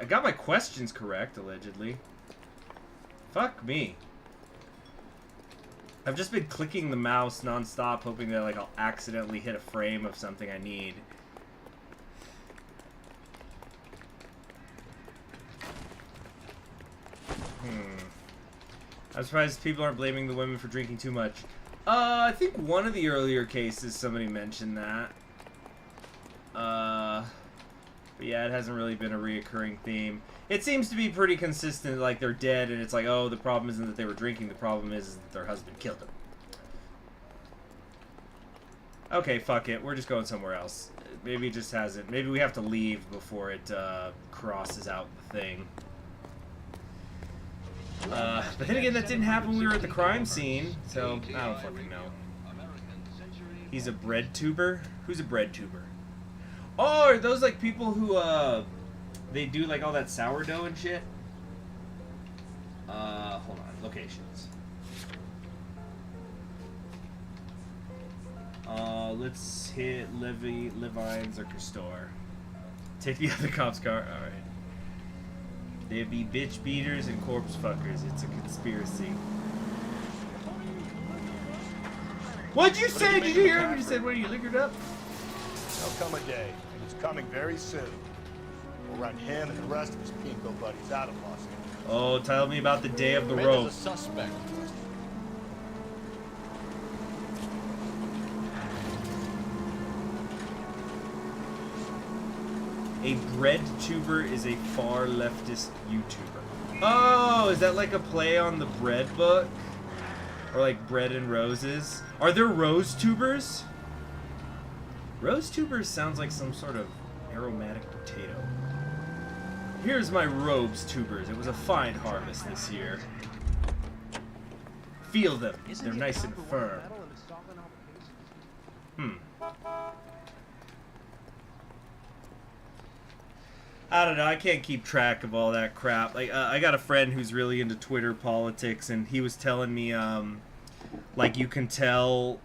I got my questions correct, allegedly. Fuck me. I've just been clicking the mouse non-stop, hoping that I'll accidentally hit a frame of something I need. I'm surprised people aren't blaming the women for drinking too much. I think one of the earlier cases somebody mentioned that. But yeah, it hasn't really been a reoccurring theme. It seems to be pretty consistent, like they're dead, and it's like, oh, the problem isn't that they were drinking, the problem is that their husband killed them. Okay, fuck it, we're just going somewhere else. Maybe it just hasn't. Maybe we have to leave before it crosses out the thing. But then again, that didn't happen when we were at the crime scene, so I don't fucking know. He's a bread tuber? Who's a bread tuber? Oh, are those like people who, they do like all that sourdough and shit? Hold on, locations. Let's hit Levine's liquor store. Take the other cop's car, alright. There'd be bitch beaters and corpse fuckers. It's a conspiracy. What'd you say? Did you hear him? You said, what, are you liquored up? There'll come a day, and it's coming very soon. We'll run him and the rest of his pinko buddies out of Los Angeles. Oh, tell me about the day of the Man, rope. there's a suspect. A bread tuber is a far leftist YouTuber. Oh, is that like a play on the bread book? Or like Bread and Roses? Are there rose tubers? Rose tubers sounds like some sort of aromatic potato. Here's my robes tubers. It was a fine harvest this year. Feel them. They're nice and firm. I don't know. I can't keep track of all that crap. Like, I got a friend who's really into Twitter politics, and he was telling me, like, you can tell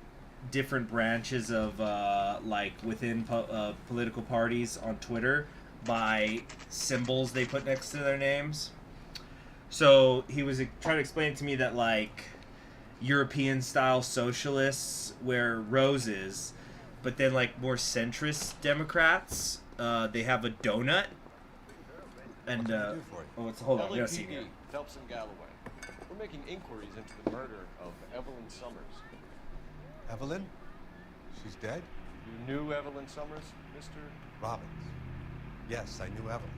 different branches of, like, within political parties on Twitter by symbols they put next to their names. So he was trying to explain to me that, like, European-style socialists wear roses, but then like more centrist Democrats, they have a donut. And oh, it's hold on, we gotta see here. Phelps and Galloway. We're making inquiries into the murder of Evelyn Summers. Evelyn? She's dead? You knew Evelyn Summers, Mr. Robbins. Yes, I knew Evelyn.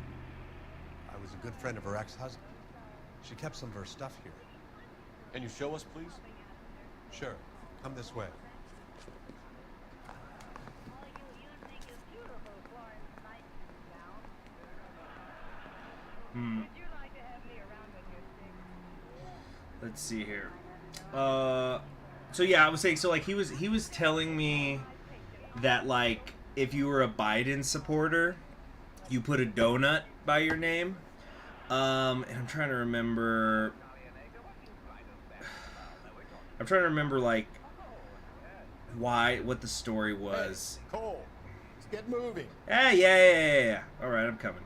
I was a good friend of her ex-husband. She kept some of her stuff here. Can you show us, please? Sure. Come this way. Let's see here. So yeah, I was saying, so like he was telling me that like if you were a Biden supporter, you put a donut by your name. And I'm trying to remember like what the story was. Hey, Cole, let's get moving. Yeah. All right, I'm coming.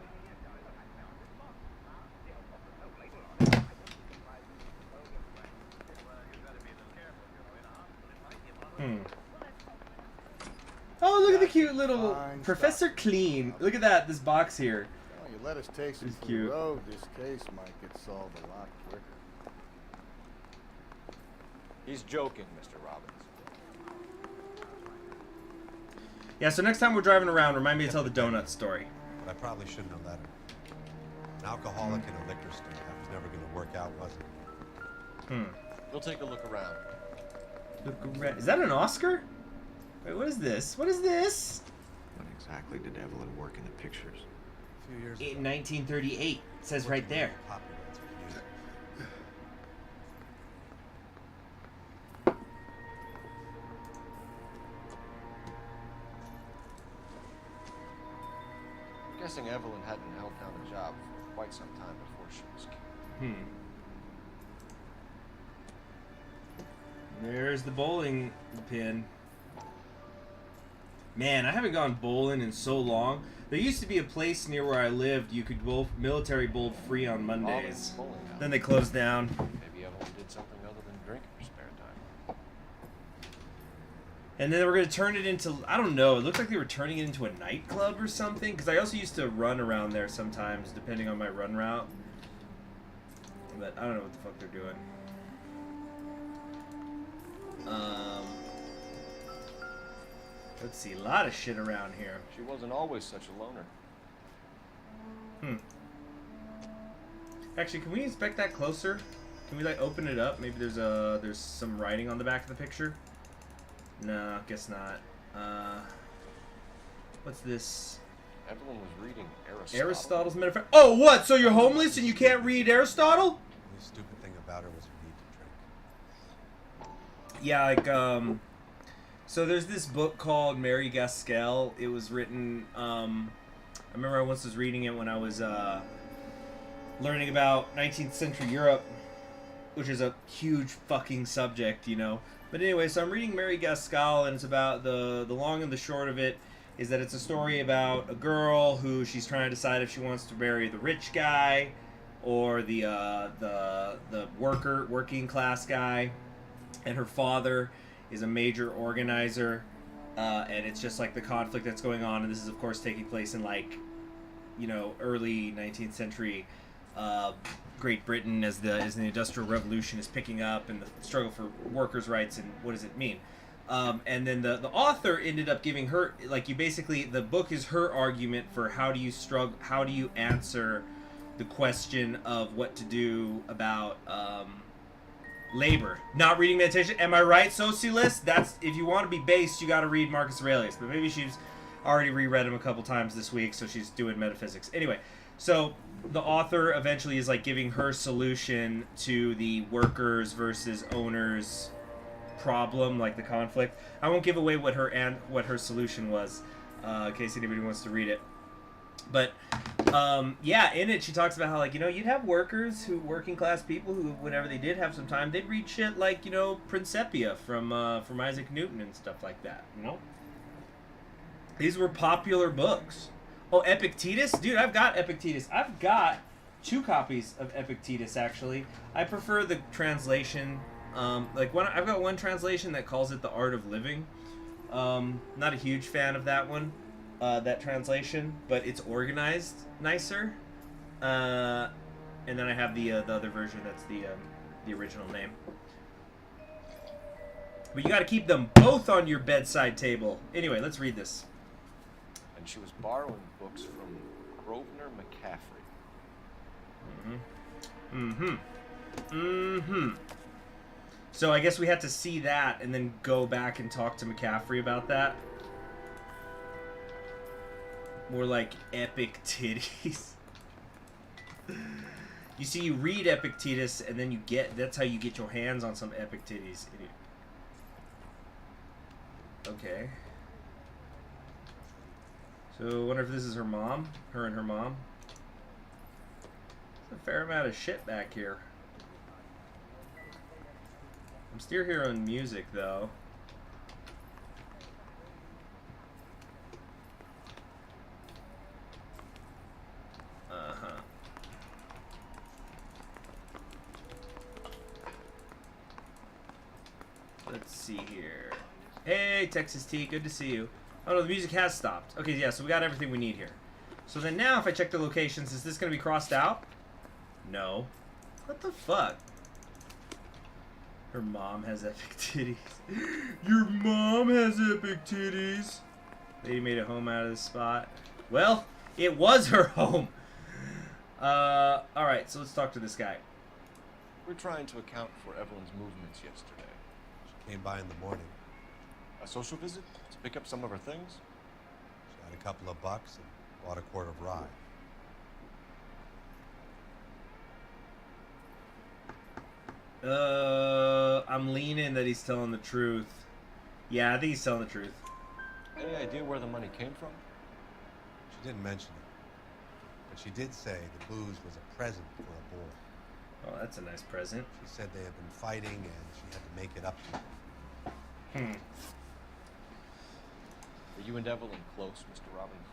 Oh, look at the cute little Professor Clean. Look at that, this box here. Well, you let us take some for the road, this case might get solved a lot quicker. He's joking, Mr. Robbins. Yeah, so next time we're driving around, remind me to tell the donut story. But I probably shouldn't have let her. An alcoholic in a liquor store. That was never going to work out, was it? We'll take a look around. Is that an Oscar? Wait, what is this? What is this? When exactly did Evelyn work in the pictures? A few years In 1938. It says right there. I'm guessing Evelyn hadn't held down a job for quite some time before she was killed. There's the bowling pin. Man, I haven't gone bowling in so long. There used to be a place near where I lived you could bowl military bowl free on Mondays. Then they closed down. Maybe Evelyn did something other than drink in her spare time. And then they were going to turn it into, I don't know, it looked like they were turning it into a nightclub or something. Because I also used to run around there sometimes, depending on my run route. But I don't know what the fuck they're doing. Let's see, a lot of shit around here. She wasn't always such a loner. Actually, can we inspect that closer? Can we like open it up? Maybe there's some writing on the back of the picture. No, guess not. What's this? Evelyn was reading Aristotle. Aristotle's Metaphor. Oh, what? So you're homeless and you can't read Aristotle? The stupid thing about her was her need to drink. Yeah, like so there's this book called Mary Gaskell. It was written, I remember I once was reading it when I was learning about 19th century Europe, which is a huge fucking subject, you know. But anyway, so I'm reading Mary Gaskell, and it's about the long and the short of it is that it's a story about a girl who she's trying to decide if she wants to marry the rich guy or the working class guy, and her father is a major organizer, and it's just like the conflict that's going on, and this is of course taking place in like, you know, early 19th century Great Britain as the Industrial Revolution is picking up and the struggle for workers' rights and what does it mean. And then the author ended up giving her, like, you basically, the book is her argument for how do you answer the question of what to do about labor. Not reading meditation. Am I right, socialist? That's, if you want to be based, you got to read Marcus Aurelius. But maybe she's already reread him a couple times this week, so she's doing metaphysics. Anyway, so the author eventually is like giving her solution to the workers versus owners problem, like the conflict. I won't give away what her solution was, in case anybody wants to read it. But yeah, in it she talks about how, like, you know, you'd have working class people who, whenever they did have some time, they'd read shit like, you know, Principia from Isaac Newton and stuff like that. You know, these were popular books. Oh, Epictetus, dude, I've got Epictetus. I've got 2 copies of Epictetus actually. I prefer the translation. I've got one translation that calls it The Art of Living, Not a huge fan of that one, that translation, but it's organized nicer. And then I have the other version that's the original name. But you got to keep them both on your bedside table. Anyway, let's read this. And she was borrowing books from Grosvenor McCaffrey. So I guess we had to see that and then go back and talk to McCaffrey about that. More like epic titties. You see, you read Epictetus and then that's how you get your hands on some epic titties. Okay. So I wonder if this is her mom? Her and her mom? There's a fair amount of shit back here. I'm still hearing music, though. Uh-huh. Let's see here. Hey, Texas T, good to see you. Oh no, the music has stopped. Okay, yeah, so we got everything we need here. So then now if I check the locations, is this going to be crossed out? No. What the fuck? Her mom has epic titties. Your mom has epic titties. Lady made a home out of this spot. Well, it was her home. Alright, so let's talk to this guy. We're trying to account for Evelyn's movements yesterday. She came by in the morning. A social visit? To pick up some of her things? She had a couple of bucks and bought a quart of rye. I'm leaning that he's telling the truth. Yeah, I think he's telling the truth. Any idea where the money came from? She didn't mention it. But she did say the booze was a present for a boy. Oh, that's a nice present. She said they had been fighting and she had to make it up to him. Are you and Evelyn close, Mr. Robbins?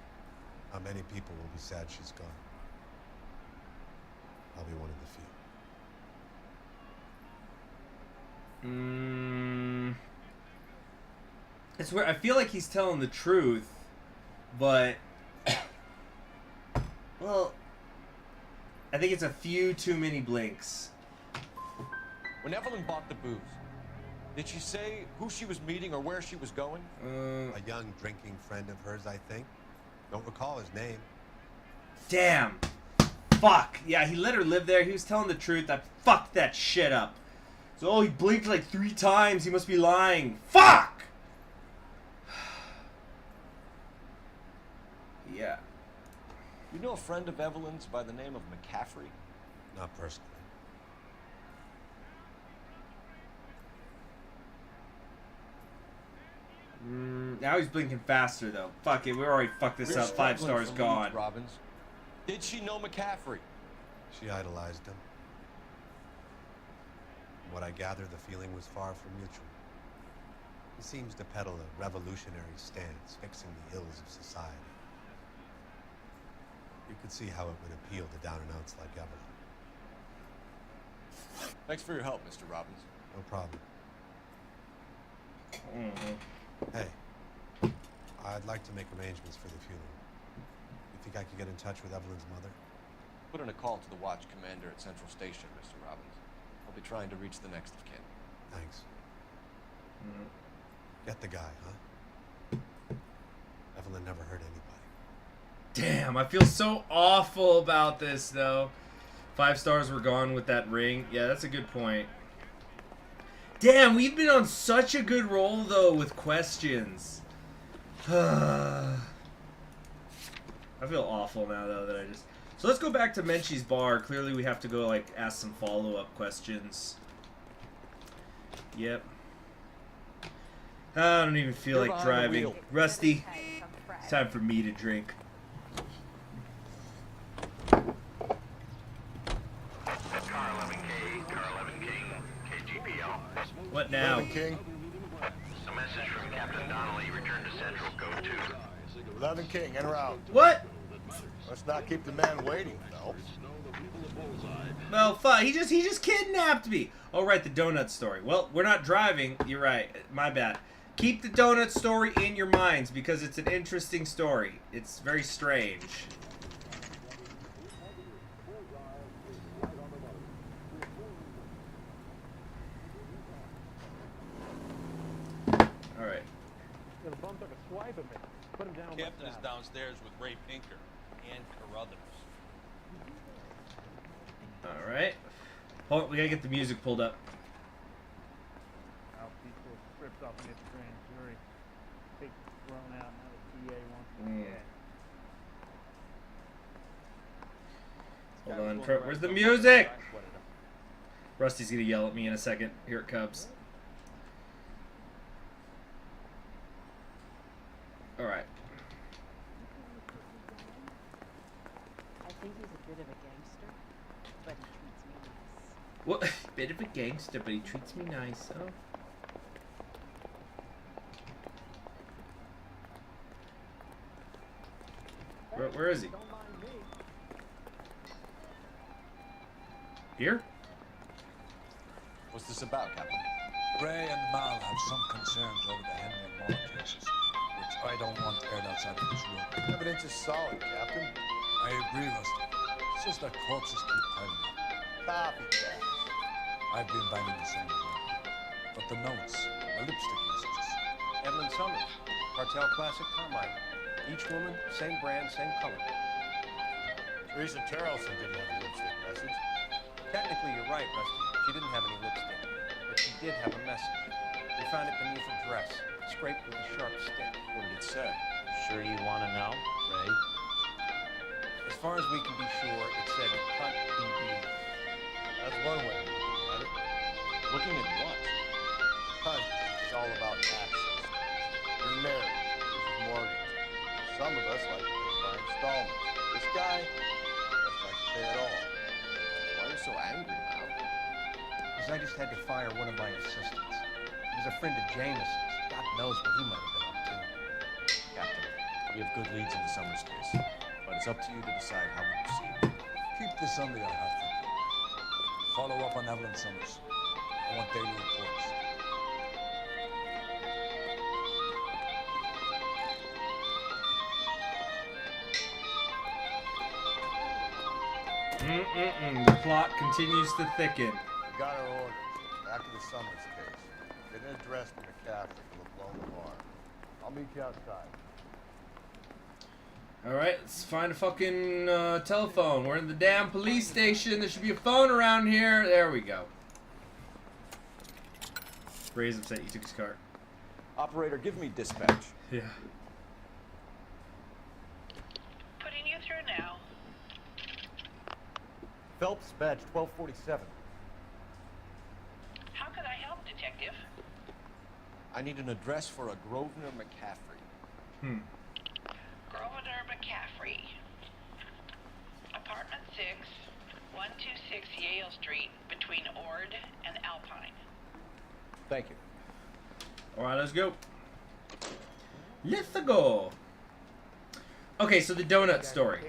How many people will be sad she's gone? I'll be one of the few. It's where I feel like he's telling the truth, but well, I think it's a few too many blinks. When Evelyn bought the booze, did she say who she was meeting or where she was going? A young drinking friend of hers, I think. Don't recall his name. Damn. Fuck. Yeah, he let her live there. He was telling the truth. I fucked that shit up. So, oh, he blinked like 3 times. He must be lying. Fuck! Yeah. You know a friend of Evelyn's by the name of McCaffrey? Not personally. Now he's blinking faster, though. Fuck it. We already fucked this up. 5 stars gone. Robbins. Did she know McCaffrey? She idolized him. From what I gather, the feeling was far from mutual. He seems to peddle a revolutionary stance, fixing the ills of society. You could see how it would appeal to down-and-outs like Evelyn. Thanks for your help, Mr. Robbins. No problem. Hey, I'd like to make arrangements for the funeral. You think I could get in touch with Evelyn's mother? Put in a call to the watch commander at Central Station, Mr. Robbins. I'll be trying to reach the next of kin. Thanks. Get the guy, huh? Evelyn never hurt anybody. Damn, I feel so awful about this, though. 5 stars were gone with that ring. Yeah, that's a good point. Damn, we've been on such a good roll, though, with questions. I feel awful now, though, that I just... So let's go back to Menchie's bar. Clearly we have to go, like, ask some follow-up questions. Yep. I don't even feel like driving. Rusty, it's time for me to drink. What now? King. A message from Captain Donnelly. Return to Central. Code 2. 11 King, en route. What? Let's not keep the man waiting, Phelps. Well, fuck. He just kidnapped me. Oh, right, the donut story. Well, we're not driving. You're right. My bad. Keep the donut story in your minds because it's an interesting story. It's very strange. All right. Captain is downstairs with Ray Pinker and Carruthers. All right. Hold on, we gotta get the music pulled up. Hold on, where's the music? Rusty's gonna yell at me in a second. Here it comes. All right. I think he's a bit of a gangster, but he treats me nice. What? Bit of a gangster, but he treats me nice. Oh. Where is he? Here? What's this about, Captain? Ray and Mal have some concerns over the Henry and Mona cases, which I don't want aired outside of this room. Evidence is solid, Captain. I agree, Rusty. It's just that corpses keep piling up. Copycat. I've been finding the same thing. But the notes, the lipstick messages. Evelyn Summers, Cartel Classic Carmine. Each woman, same brand, same color. Teresa Terrelson didn't have a lipstick message. Technically, you're right, Rusty. She didn't have any lipstick, but she did have a message. We found it beneath her dress, scraped with a sharp stick. What did it say? Sure you want to know, Ray? As far as we can be sure, it said cut BB. That's one way of looking at it. Looking at what? Hunt is all about taxes. You're married. This is mortgage. Some of us like to pay by installments. This guy doesn't like to pay at all. Why are you so angry now? Because I just had to fire one of my assistants. He was a friend of Jameson's. God knows what he might have been up to. Captain, we have good leads in the Summers case, but it's up to you to decide how we proceed. Keep this under your hat, Frankie. Follow up on Evelyn Summers. I want daily reports. The plot continues to thicken. We got our orders. Back to the Summers case. Get an address from McCaffrey for the blown bar. I'll meet you outside. Alright, let's find a fucking telephone. We're in the damn police station. There should be a phone around here. There we go. Ray's upset you took his car. Operator, give me dispatch. Yeah. Putting you through now. Phelps, badge 1247. How could I help, Detective? I need an address for a Grosvenor McCaffrey. Grosvenor McCaffrey. Apartment 6, 126 Yale Street, between Ord and Alpine. Thank you. Alright, let's go. Let's go. Okay, so the donut story.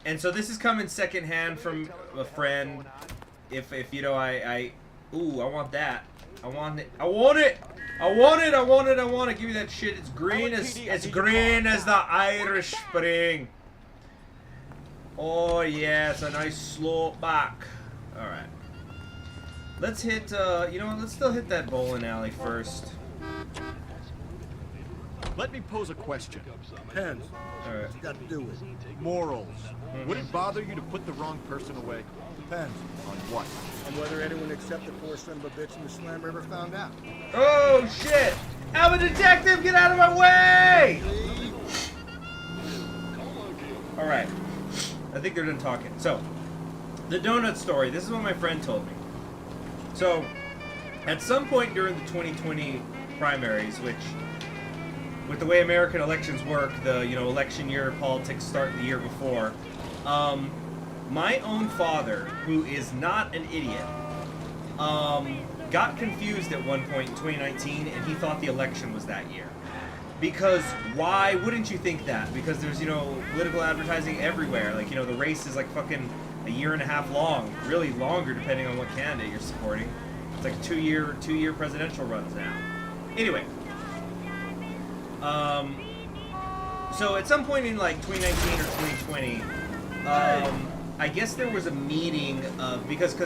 And so this is coming secondhand from a friend. If you know, ooh, I want that. I want it. I want it. I want it. I want it. I want it. Give me that shit. It's green as green as the Irish Spring. Oh yeah, it's a nice slope back. All right. Let's hit. You know what? Let's still hit that bowling alley first. Let me pose a question. Pens. All right. What's it got to do with morals? Would it bother you to put the wrong person away? Depends. On what? On whether anyone except the poor son of a bitch in the Slam River found out. Oh shit! I'm a detective! Get out of my way! Alright. I think they're done talking. So, the donut story. This is what my friend told me. So, at some point during the 2020 primaries, which, with the way American elections work, the election year politics start the year before, my own father, who is not an idiot, got confused at one point in 2019, and he thought the election was that year. Because why wouldn't you think that? Because there's, political advertising everywhere. Like, the race is like fucking a year and a half long. Really longer, depending on what candidate you're supporting. It's like a two-year presidential runs now. Anyway, so at some point in like 2019 or 2020, I guess there was a meeting of because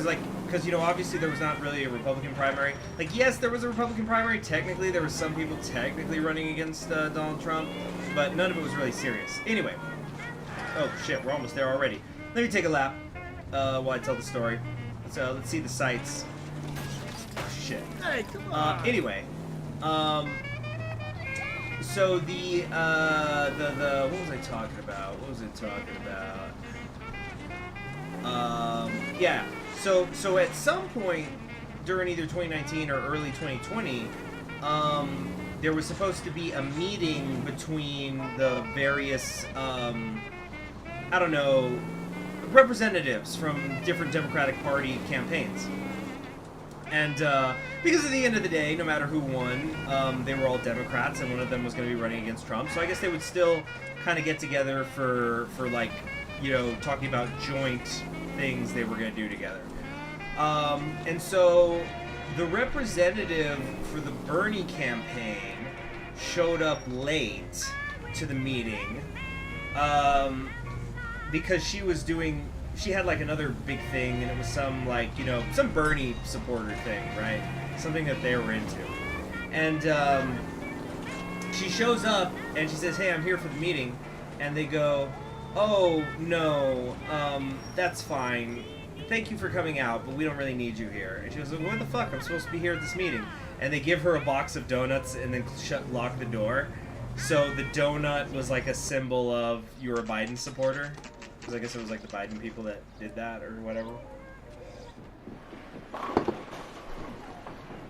you know, obviously there was not really a Republican primary. Like, yes, there was a Republican primary. Technically, there was some people technically running against Donald Trump, but none of it was really serious. Anyway, oh shit, we're almost there already. Let me take a lap while I tell the story. Let's see the sights. Oh, shit. Hey, come on. Anyway, so the what was I talking about? Yeah. So at some point during either 2019 or early 2020, there was supposed to be a meeting between the various, I don't know, representatives from different Democratic Party campaigns. And because at the end of the day, no matter who won, they were all Democrats, and one of them was going to be running against Trump. So I guess they would still kind of get together for like, you know, talking about joint things they were going to do together. And so the representative for the Bernie campaign showed up late to the meeting because she had like another big thing, and it was some, like, you know, some Bernie supporter thing, right? Something that they were into. And she shows up and she says, "Hey, I'm here for the meeting." And they go, "Oh, no, that's fine. Thank you for coming out, but we don't really need you here." And she goes, "What the fuck? I'm supposed to be here at this meeting." And they give her a box of donuts and then lock the door. So the donut was like a symbol of you're a Biden supporter. Because I guess it was like the Biden people that did that or whatever.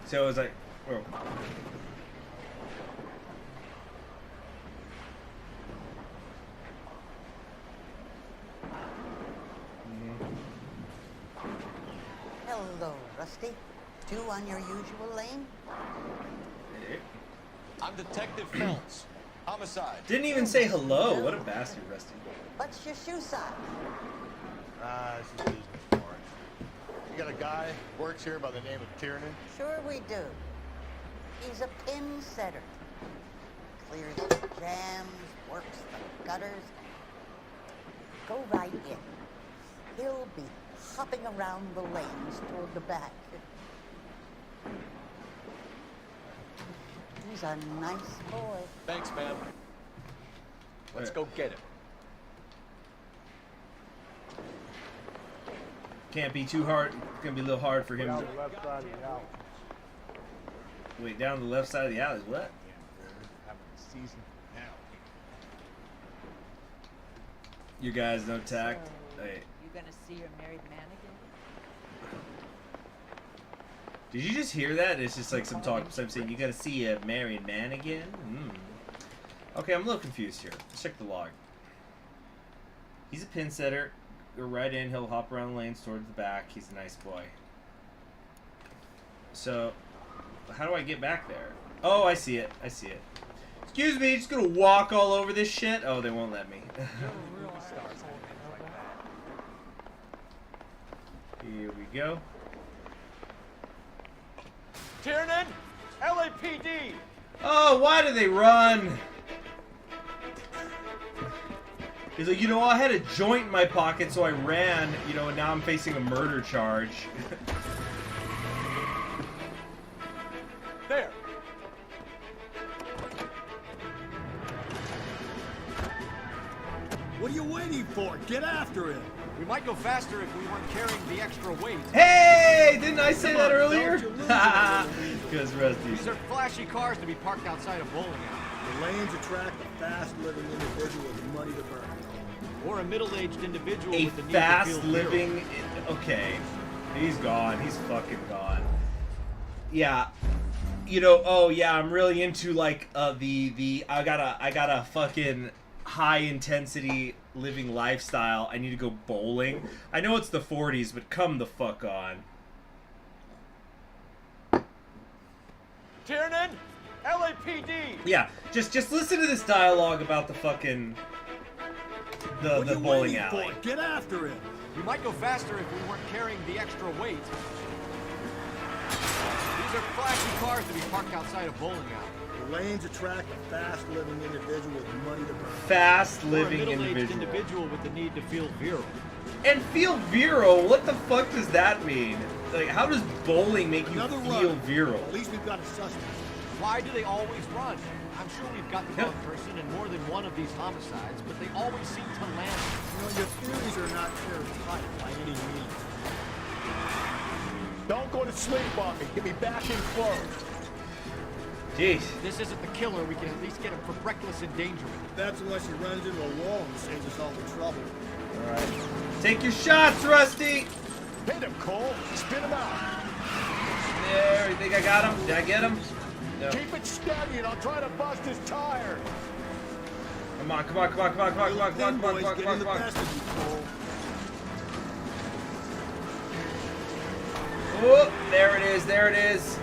So it was like, oh. Hello, Rusty. Two on your usual lane? I'm Detective Phelps. Homicide. Didn't even say hello. What a bastard, Rusty. What's your shoe size? This is business for it. You got a guy who works here by the name of Tiernan? Sure we do. He's a pin setter. Clears the jams, works the gutters. Go right in. He'll be hopping around the lanes toward the back. He's a nice boy. Thanks, ma'am. Let's go get him. Can't be too hard. It's gonna be a little hard for him to. Down the left side of the alley. Wait, down the left side of the alley. What? You guys no tact. So, Wait. you gonna see your married man again? Did you just hear that? It's just like some talk. Some saying you gotta see a married man again. Okay, I'm a little confused here. Let's check the log. He's a pin setter. Go right in. He'll hop around the lanes towards the back. He's a nice boy. So, how do I get back there? Oh, I see it. I see it. Excuse me, just gonna walk all over this shit? Oh, they won't let me. Here we go. Tiernan, LAPD. Oh, why do they run? He's like, you know, I had a joint in my pocket, so I ran, you know, and now I'm facing a murder charge. There. What are you waiting for? Get after him. We might go faster if we weren't carrying the extra weight. Hey! Didn't I say that earlier? Because Rusty. These are flashy cars to be parked outside a bowling alley. The lanes attract a fast-living individual with money to burn. Or a middle-aged individual A with the need to feel fast-living... Okay. He's gone. He's fucking gone. Yeah. You know, oh yeah, I'm really into like I got a fucking high-intensity living lifestyle. I need to go bowling. I know it's the 40s, but come the fuck on. Tiernan, LAPD. Yeah, just listen to this dialogue about the fucking the bowling alley. Get after him. We might go faster if we weren't carrying the extra weight. These are flashy cars to be parked outside a bowling alley. The lanes attract a fast-living individual with money to burn. Fast-living Or a middle-aged individual. individual with the need to feel virile. And feel virile? What the fuck does that mean? Like, how does bowling make you Another feel run. virile? At least we've got a suspect. Why do they always run? I'm sure we've got the wrong person in more than one of these homicides, but they always seem to land. You know, your theories are not airtight by any means. Don't go to sleep on me. Get me back in close. Jeez. This isn't the killer. We can at least get him for reckless endangerment. That's unless he runs into a wall and saves us all the trouble. Alright. Take your shots, Rusty! Hit him, Cole. Spin him out. There, you think I got him? Did I get him? No. Keep it steady and I'll try to bust his tire. Come on, come on, come on, come on, come on, come on, come on, come on, come on, come on, come on. Oh, there it is, there it is.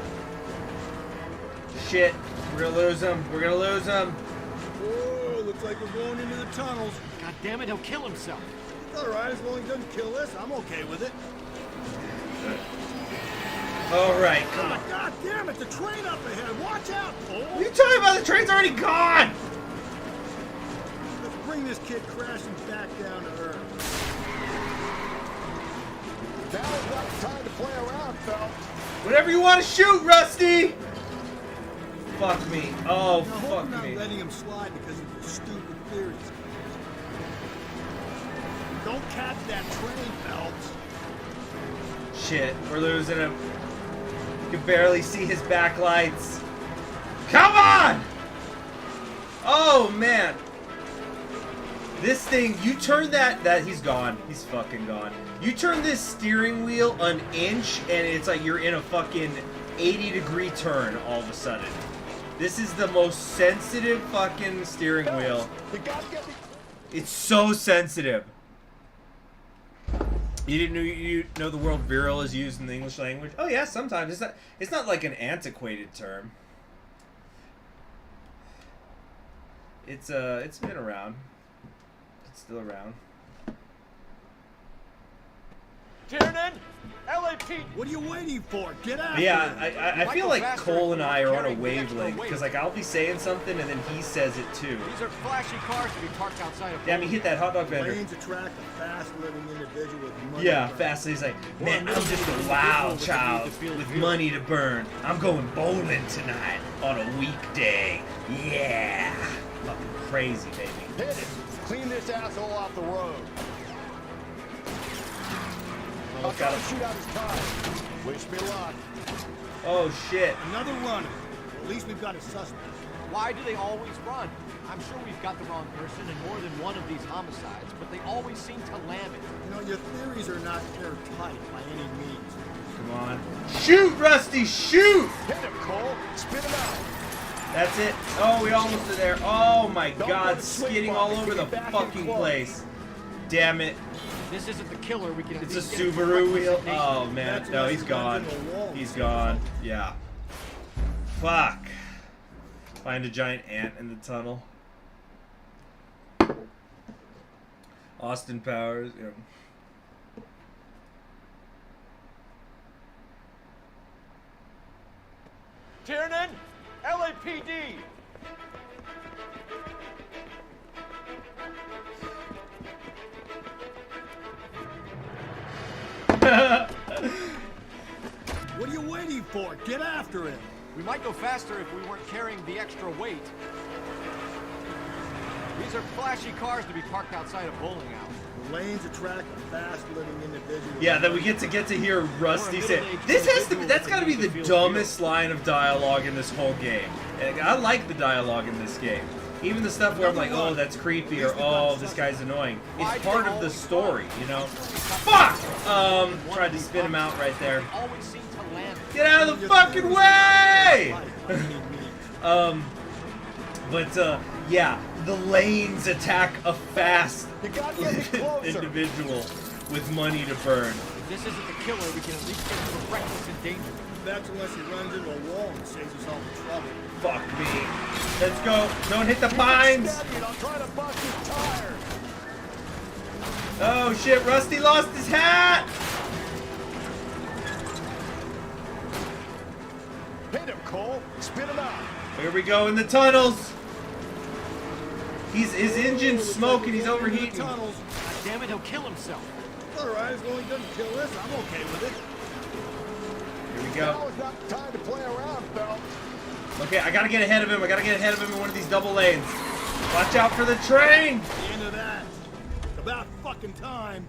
Shit, we're gonna lose him, we're gonna lose him. Whoa, looks like we're going into the tunnels. God damn it, he'll kill himself. It's alright, as long as he doesn't kill us, I'm okay with it. Alright, come on. Oh, God damn it, the train up ahead. Watch out, Cole. What are you talking about? The train's already gone! Let's bring this kid crashing back down to earth. Now's not the time to play around, Phelps. Whatever you want to shoot, Rusty! Fuck me. Oh, Now, hope fuck we're not me. letting him slide because of your stupid theories. Don't catch that train, Phelps. Shit, we're losing him. You can barely see his backlights. Come on! Oh, man. This thing, you turn that he's gone. He's fucking gone. You turn this steering wheel an inch and it's like you're in a fucking 80-degree turn all of a sudden. This is the most sensitive fucking steering wheel. It's so sensitive. You didn't know you know the word virile is used in the English language? Oh yeah, sometimes. It's not like an antiquated term. It's been around. It's still around. Tiernan, LAP. What are you waiting for? Get out! Yeah, I feel like Cole and I are on a wavelength because like I'll be saying something and then he says it too. These are flashy cars to be parked outside of. Damn, he hit that hot dog vendor. Lanes attract a fast-living individual with money. Yeah, to burn. fast. He's like, man, I'm just a wild child with money to burn. I'm going bowling tonight on a weekday. Yeah, fucking crazy, baby. Hit it. Clean this asshole off the road. I'll try to shoot out his tire. Wish me luck. Oh shit. Another runner. At least we've got a suspect. Why do they always run? I'm sure we've got the wrong person in more than one of these homicides, but they always seem to lam it. You know, your theories are not airtight by any means. Come on. Shoot, Rusty, shoot! Hit him, Cole. Spit him out. That's it. Oh, we almost are there. Oh my Don't god, go to sleep, skidding Bob. all over the Get back in fucking close. place. Damn it. This isn't the killer. We can. At It's a least get him for Subaru reckless wheel. endangerment. Oh man, no, he's gone. He's gone. Yeah. Fuck. Find a giant ant in the tunnel. Austin Powers. Yeah. Tiernan, LAPD. What are you waiting for? Get after him. We might go faster if we weren't carrying the extra weight. These are flashy cars to be parked outside a bowling alley. The lanes attract a fast-living individual. Yeah, then we get to hear Rusty say, "This has to be. That's got to be the dumbest line of dialogue in this whole game." And I like the dialogue in this game. Even the stuff where I'm like, "Oh, that's creepy," or "Oh, this guy's annoying." It's part of the story, you know. Fuck! Tried to spin him out right there. Always seem to land. Get out of the fucking way! Yeah, the lanes attack a fast individual with money to burn. If this isn't the killer, we can at least get him for reckless endangerment. That's unless he runs into a wall and saves us all the trouble. Fuck me. Let's go. Don't hit the pines. I'll try to bust his tire. Oh shit, Rusty lost his hat. Cole. Spit him out. Here we go in the tunnels. His engine's smoking. He's overheating. God damn it, he'll kill himself. All right, as long as he doesn't kill us, I'm okay with it. Here we go. Now is not the time to play around, Phil. Okay, I gotta get ahead of him. I gotta get ahead of him in one of these double lanes. Watch out for the train. The end of that. About fucking time.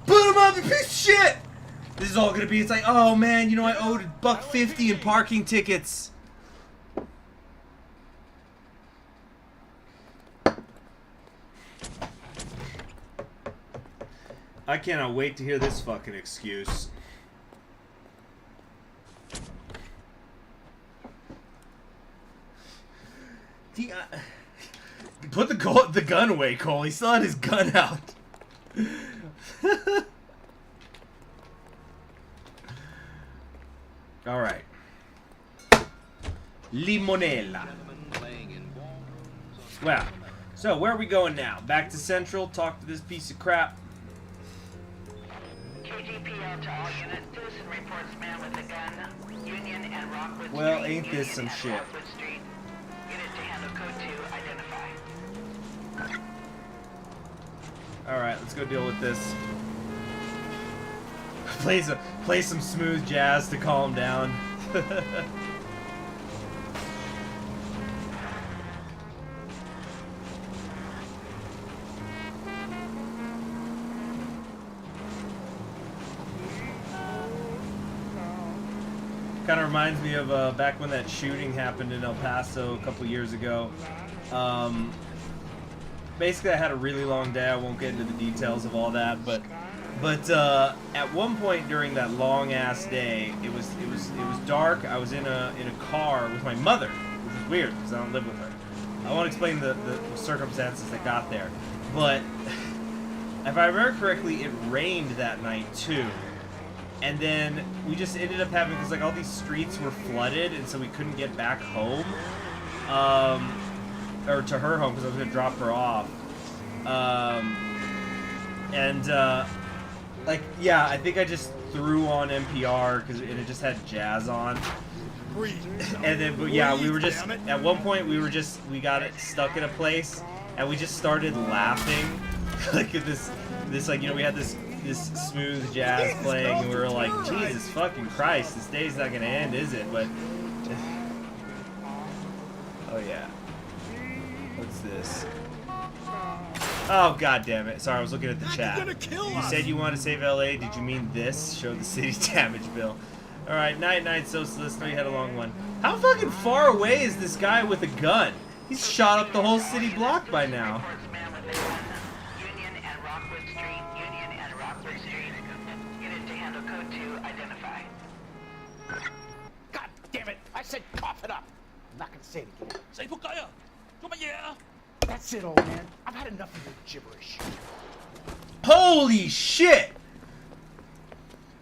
Put him up, you piece of shit. This is all gonna be. It's like, oh man, you know I owed $1.50 in parking tickets. I cannot wait to hear this fucking excuse. Put the gun away, Cole. He still had his gun out. All right. Limonella. Well, so where are we going now? Back to Central. Talk to this piece of crap. KGPL to all units. Citizen reports man with a gun. Union and Rockwood Well, Street. ain't this some Union and shit? Rockwood Street. Unit to handle code 2. Identify. All right, let's go deal with this. Play some smooth jazz to calm down. Kind of reminds me of back when that shooting happened in El Paso a couple years ago. Basically, I had a really long day. I won't get into the details of all that, but at one point during that long ass day, it was dark. I was in a car with my mother, which is weird because I don't live with her. I won't explain the circumstances that got there, but if I remember correctly, it rained that night too. And then we just ended up having, because like all these streets were flooded, and so we couldn't get back home, or to her home because I was gonna drop her off. Like yeah, I think I just threw on NPR because it just had jazz on. And then, but yeah, we were just at one point we got it stuck in a place, and we just started laughing, like at this like, you know, we had this smooth jazz playing, and we were like, Jesus fucking Christ, this day's not gonna end, is it? But oh yeah, what's this? Oh god damn it! Sorry, I was looking at the chat. You said you want to save LA. Did you mean this? Show the city damage bill. All right, night, socialist. Know you had a long one. How fucking far away is this guy with a gun? He's shot up the whole city block by now. Union and Rockwood Street. Union and Rockwood Street. Unit to handle code 2. Identify. God damn it! I said cough it up. I'm not gonna say it again. Say kaya. That's it, old man. I've had enough of your gibberish. Holy shit!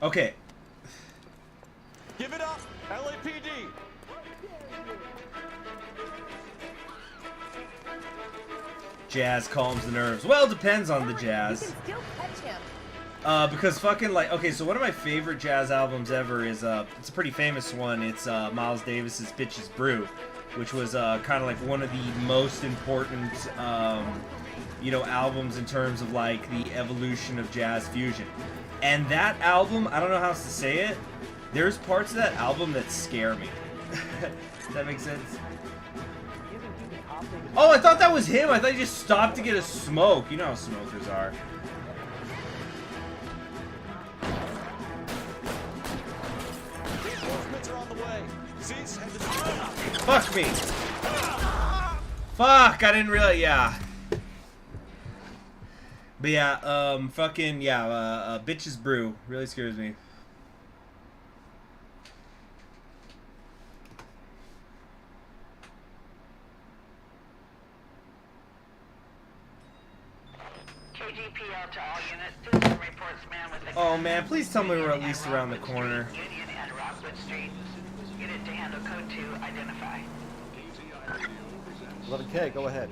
Okay. Give it up, LAPD. Jazz calms the nerves. Well, depends on the jazz. You can still catch him. Because fucking like, okay, so one of my favorite jazz albums ever is it's a pretty famous one. It's Miles Davis's Bitches Brew, which was kind of like one of the most important you know, albums in terms of like the evolution of jazz fusion. And that album, I don't know how else to say it, there's parts of that album that scare me. Does that make sense? Oh, I thought that was him. I thought he just stopped to get a smoke. You know how smokers are. Reinforcements are on the way. Cease and destroy. Fuck me. Fuck, I didn't really, yeah. But yeah, fucking, yeah, Bitches Brew really scares me. KGPL to all units. Citizen reports man with a Oh man, please tell me we're at least around the corner. Union and Rockwood Street. Unit to handle code 2. Identify. 11K, go ahead.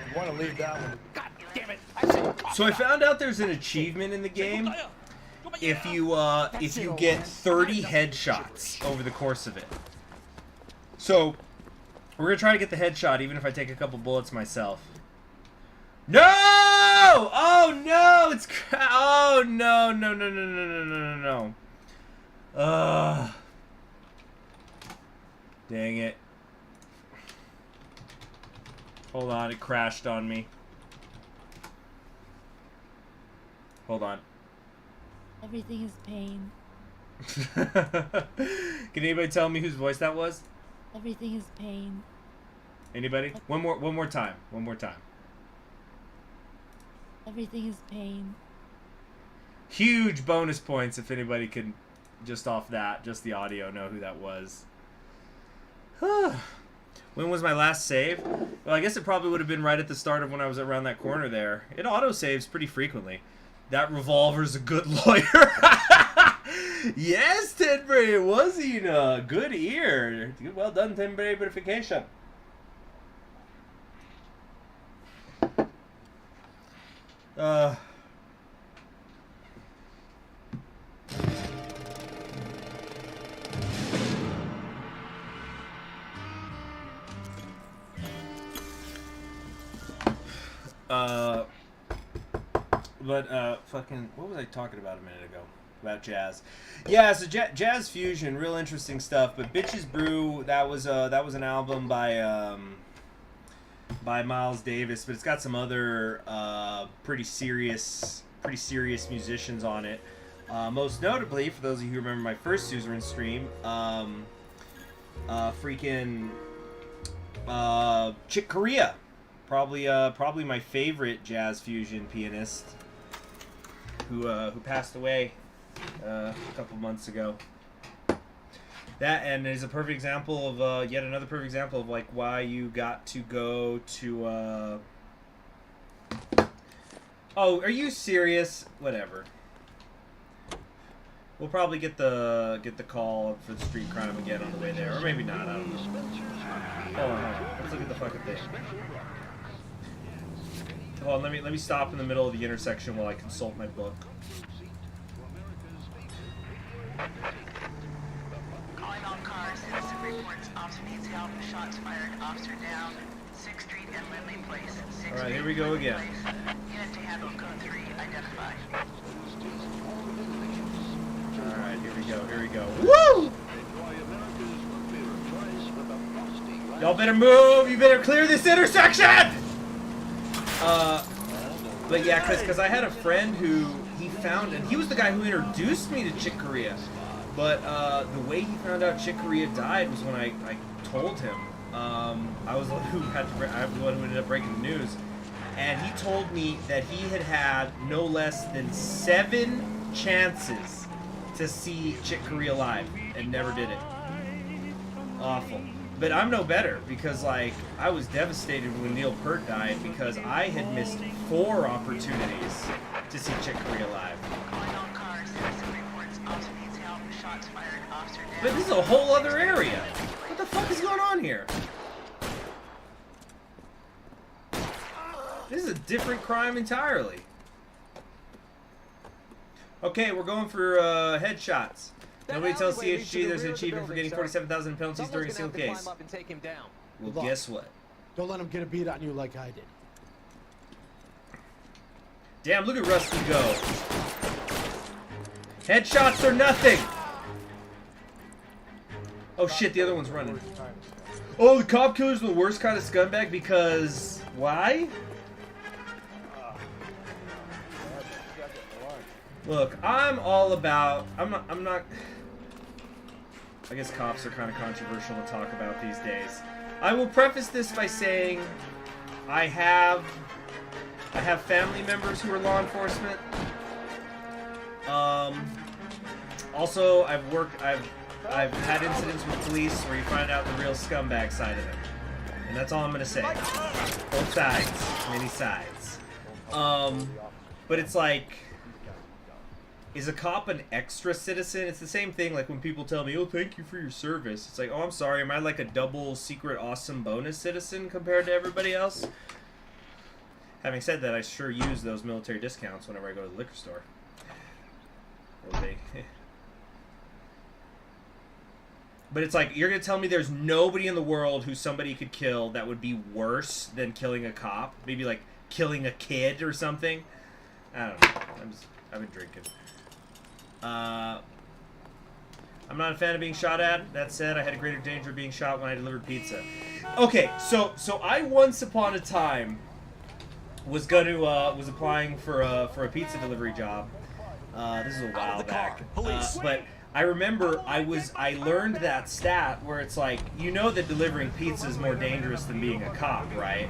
You want to leave that one? God damn it! I said cough So I it up. found out there's an achievement in the game if you get 30 headshots over the course of it. So, we're going to try to get the headshot, even if I take a couple bullets myself. No! Oh, no! It's... Oh, no, no, no, no, no, no, no, no, no. Dang it. Hold on, it crashed on me. Hold on. Everything is pain. Can anybody tell me whose voice that was? Everything is pain. Anybody? One more time. One more time. Everything is pain. Huge bonus points if anybody can, just off that, just the audio, know who that was. When was my last save? Well, I guess it probably would have been right at the start of when I was around that corner there. It auto-saves pretty frequently. That revolver's a good lawyer. Yes, Tenbury, it was in a good ear. Well done, Tenbury verification. Fucking, what was I talking about a minute ago? About jazz. Yeah, so jazz fusion, real interesting stuff. But Bitches Brew, that was an album by Miles Davis, but it's got some other pretty serious musicians on it. Most notably, for those of you who remember my first Suzerain stream, Chick Corea, probably my favorite jazz fusion pianist, who passed away a couple months ago. That, and is a perfect example of yet another perfect example of like why you got to go to oh, are you serious? Whatever. We'll probably get the call for the street crime again on the way there, or maybe not. I don't know. Hold on. Let's look at the fucking thing. Hold on, let me stop in the middle of the intersection while I consult my book. Calling all cars, citizen reports, officer needs help, shots fired, officer down, 6th Street and Lindley Place. Alright, here we go again. Unit to handle code 3, identified. Alright, here we go. Woo! Y'all better move! You better clear this intersection! But yeah, because I had a friend who he found, and he was the guy who introduced me to Chick Corea. But the way he found out Chick Corea died was when I told him. I was the one who ended up breaking the news, and he told me that he had no less than 7 chances to see Chick Corea live and never did it. Awful. But I'm no better, because like I was devastated when Neil Peart died because I had missed 4 opportunities to see Chick Corea live. But this is a whole other area. What the fuck is going on here? This is a different crime entirely. Okay, we're going for headshots. Nobody tells CHG there's an achievement for getting 47,000 penalties during a single case. Well, guess what? Don't let him get a beat on you like I did. Damn, look at Rusty go. Headshots are nothing! Oh shit, the other one's running. Oh, the cop killer's the worst kind of scumbag because... why? Look, I'm all about... I'm not... I guess cops are kind of controversial to talk about these days. I will preface this by saying I have family members who are law enforcement. Also, I've had incidents with police where you find out the real scumbag side of it. And that's all I'm gonna say. Both sides. Many sides. But it's like, is a cop an extra citizen? It's the same thing like when people tell me, oh, thank you for your service. It's like, oh, I'm sorry, am I like a double secret awesome bonus citizen compared to everybody else? Having said that, I sure use those military discounts whenever I go to the liquor store. Or they... But it's like, you're going to tell me there's nobody in the world who somebody could kill that would be worse than killing a cop? Maybe, like, killing a kid or something? I don't know. I've been drinking. I'm not a fan of being shot at. That said, I had a greater danger of being shot when I delivered pizza. Okay, so I once upon a time was applying for a pizza delivery job. This is a while back. But I remember I learned that stat where it's like, you know that delivering pizza is more dangerous than being a cop, right?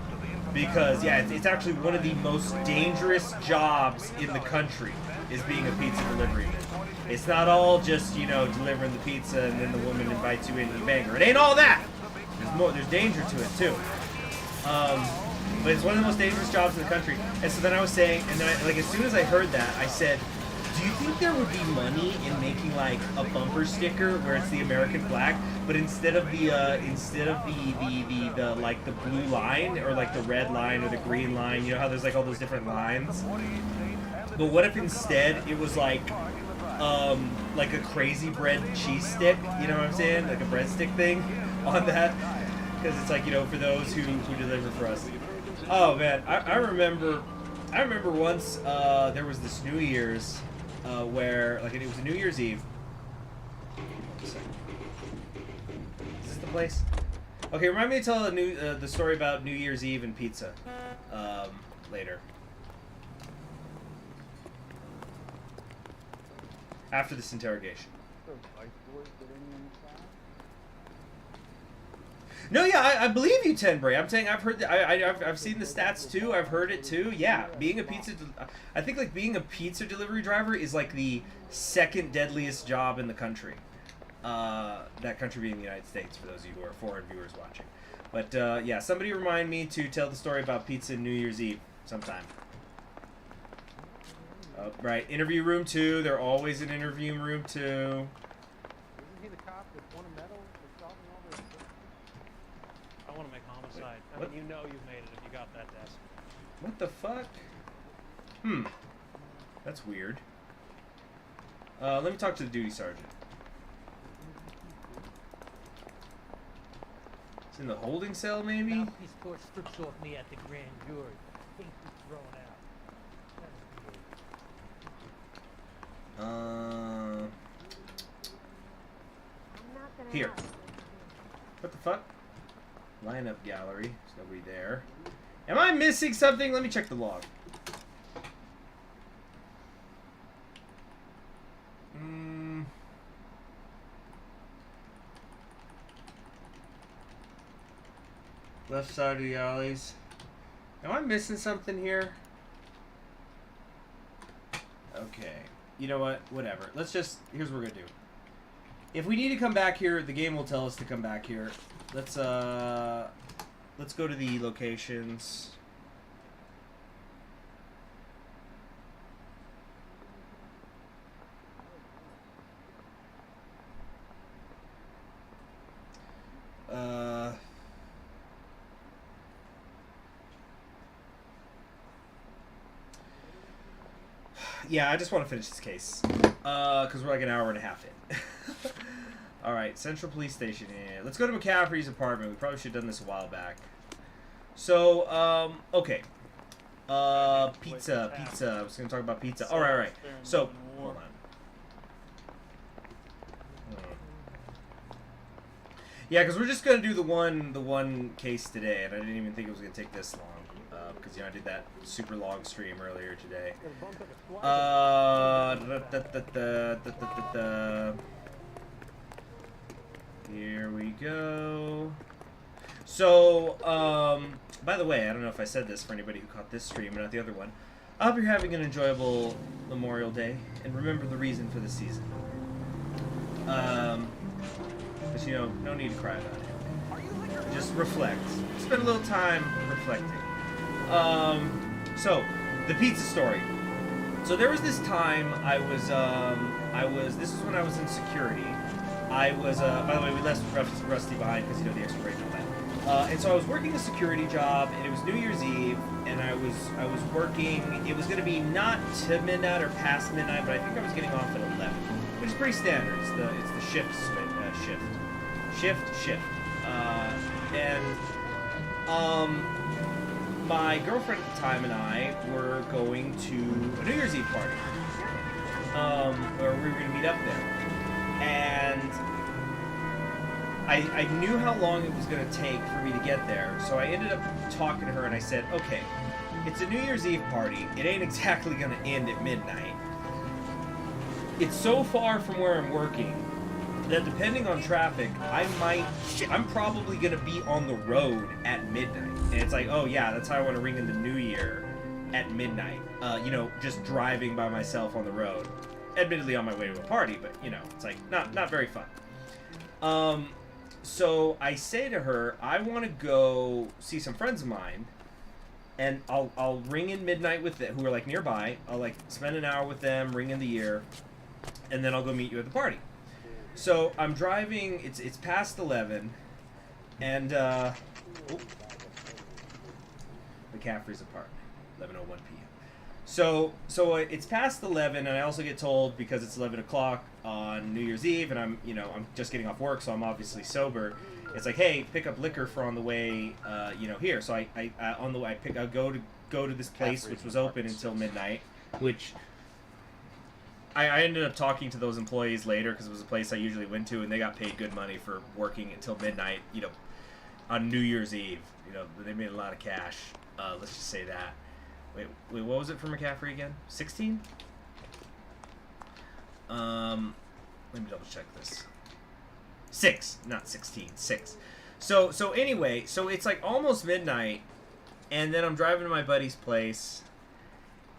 Because, yeah, it's actually one of the most dangerous jobs in the country is being a pizza delivery man. It's not all just, you know, delivering the pizza and then the woman invites you in and you bang her. It ain't all that! There's danger to it, too. But it's one of the most dangerous jobs in the country. And so then I was saying, and then as soon as I heard that, I said, do you think there would be money in making like a bumper sticker where it's the American flag, but instead of the like the blue line or like the red line or the green line, you know how there's like all those different lines? But what if instead it was like a crazy bread cheese stick, you know what I'm saying? Like a breadstick thing on that? Because it's like, you know, for those who deliver for us. Oh man, I remember once there was this New Year's where like it was a New Year's Eve. Is this the place? Okay, remind me to tell the story about New Year's Eve and pizza later. After this interrogation. No, yeah, I believe you, Tenbray. I'm saying I've heard, I've seen the stats too. I've heard it too. Yeah, being a I think like being a pizza delivery driver is like the second deadliest job in the country. That country being the United States, for those of you who are foreign viewers watching. But yeah, somebody remind me to tell the story about pizza New Year's Eve sometime. Right, interview room 2. They're always in interview room 2. Isn't he the cop that won a medal for solving all this? I want to make homicide. I mean, you know you've made it if you got that desk. What the fuck? That's weird. Let me talk to the duty sergeant. It's in the holding cell, maybe? Mouthpiece tore strips off me at the grand jury. Can't be thrown out. Here. What the fuck? Lineup gallery. There's nobody there. Am I missing something? Let me check the log. Left side of the alleys. Am I missing something here? Okay. You know what? Whatever. Let's just... Here's what we're gonna do. If we need to come back here, the game will tell us to come back here. Let's go to the locations. Yeah, I just want to finish this case. Because we're like an hour and a half in. Alright, Central Police Station. Yeah. Let's go to McCaffrey's apartment. We probably should have done this a while back. So, okay. Pizza. I was going to talk about pizza. Alright. So, hold on. Yeah, because we're just going to do the one case today, and I didn't even think it was going to take this long. Because, you know, I did that super long stream earlier today. Here we go. So, by the way, I don't know if I said this for anybody who caught this stream and not the other one. I hope you're having an enjoyable Memorial Day, and remember the reason for the season. Because, you know, no need to cry about it. Just reflect. Spend a little time reflecting. So, the pizza story. So there was this time this was when I was in security. I was, by the way, we left Rusty behind because, you know, the extra rate and all that. And so I was working a security job, and it was New Year's Eve, and I was working, it was going to be not to midnight or past midnight, but I think I was getting off at 11, which is pretty standard. It's the shift. Shift. My girlfriend at the time and I were going to a New Year's Eve party. Or we were going to meet up there. And I knew how long it was going to take for me to get there, so I ended up talking to her and I said, okay, it's a New Year's Eve party. It ain't exactly going to end at midnight. It's so far from where I'm working that depending on traffic, I'm probably going to be on the road at midnight. And it's like, oh yeah, that's how I want to ring in the new year, at midnight. You know, just driving by myself on the road. Admittedly on my way to a party, but you know, it's like not very fun. So I say to her, I want to go see some friends of mine, and I'll ring in midnight with them, who are like nearby. I'll like spend an hour with them, ring in the year, and then I'll go meet you at the party. So I'm driving. It's past 11, and McCaffrey's apartment, 11:01 p.m. So it's past 11, and I also get told because it's 11 o'clock on New Year's Eve, and I'm just getting off work, so I'm obviously sober. It's like, hey, pick up liquor for on the way, here. So I on the way I go to this place which was open until midnight, which I ended up talking to those employees later because it was a place I usually went to, and they got paid good money for working until midnight, on New Year's Eve. They made a lot of cash. Let's just say that. Wait, what was it for McCaffrey again? 16? Let me double check this. 6, not 16, 6. So anyway, so it's like almost midnight, and then I'm driving to my buddy's place,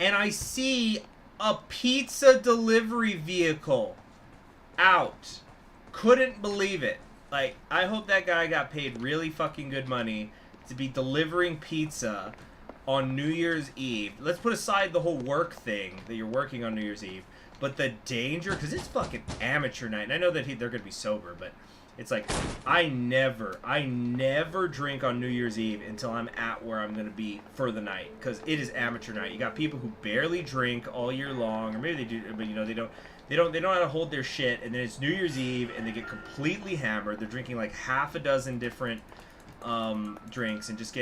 and I see a pizza delivery vehicle out. Couldn't believe it. Like, I hope that guy got paid really fucking good money to be delivering pizza on New Year's Eve. Let's put aside the whole work thing that you're working on New Year's Eve, but the danger, because it's fucking amateur night, and I know that they're going to be sober, but it's like, I never drink on New Year's Eve until I'm at where I'm going to be for the night, because it is amateur night. You got people who barely drink all year long, or maybe they do, but they don't know how to hold their shit, and then it's New Year's Eve, and they get completely hammered. They're drinking like half a dozen different drinks and just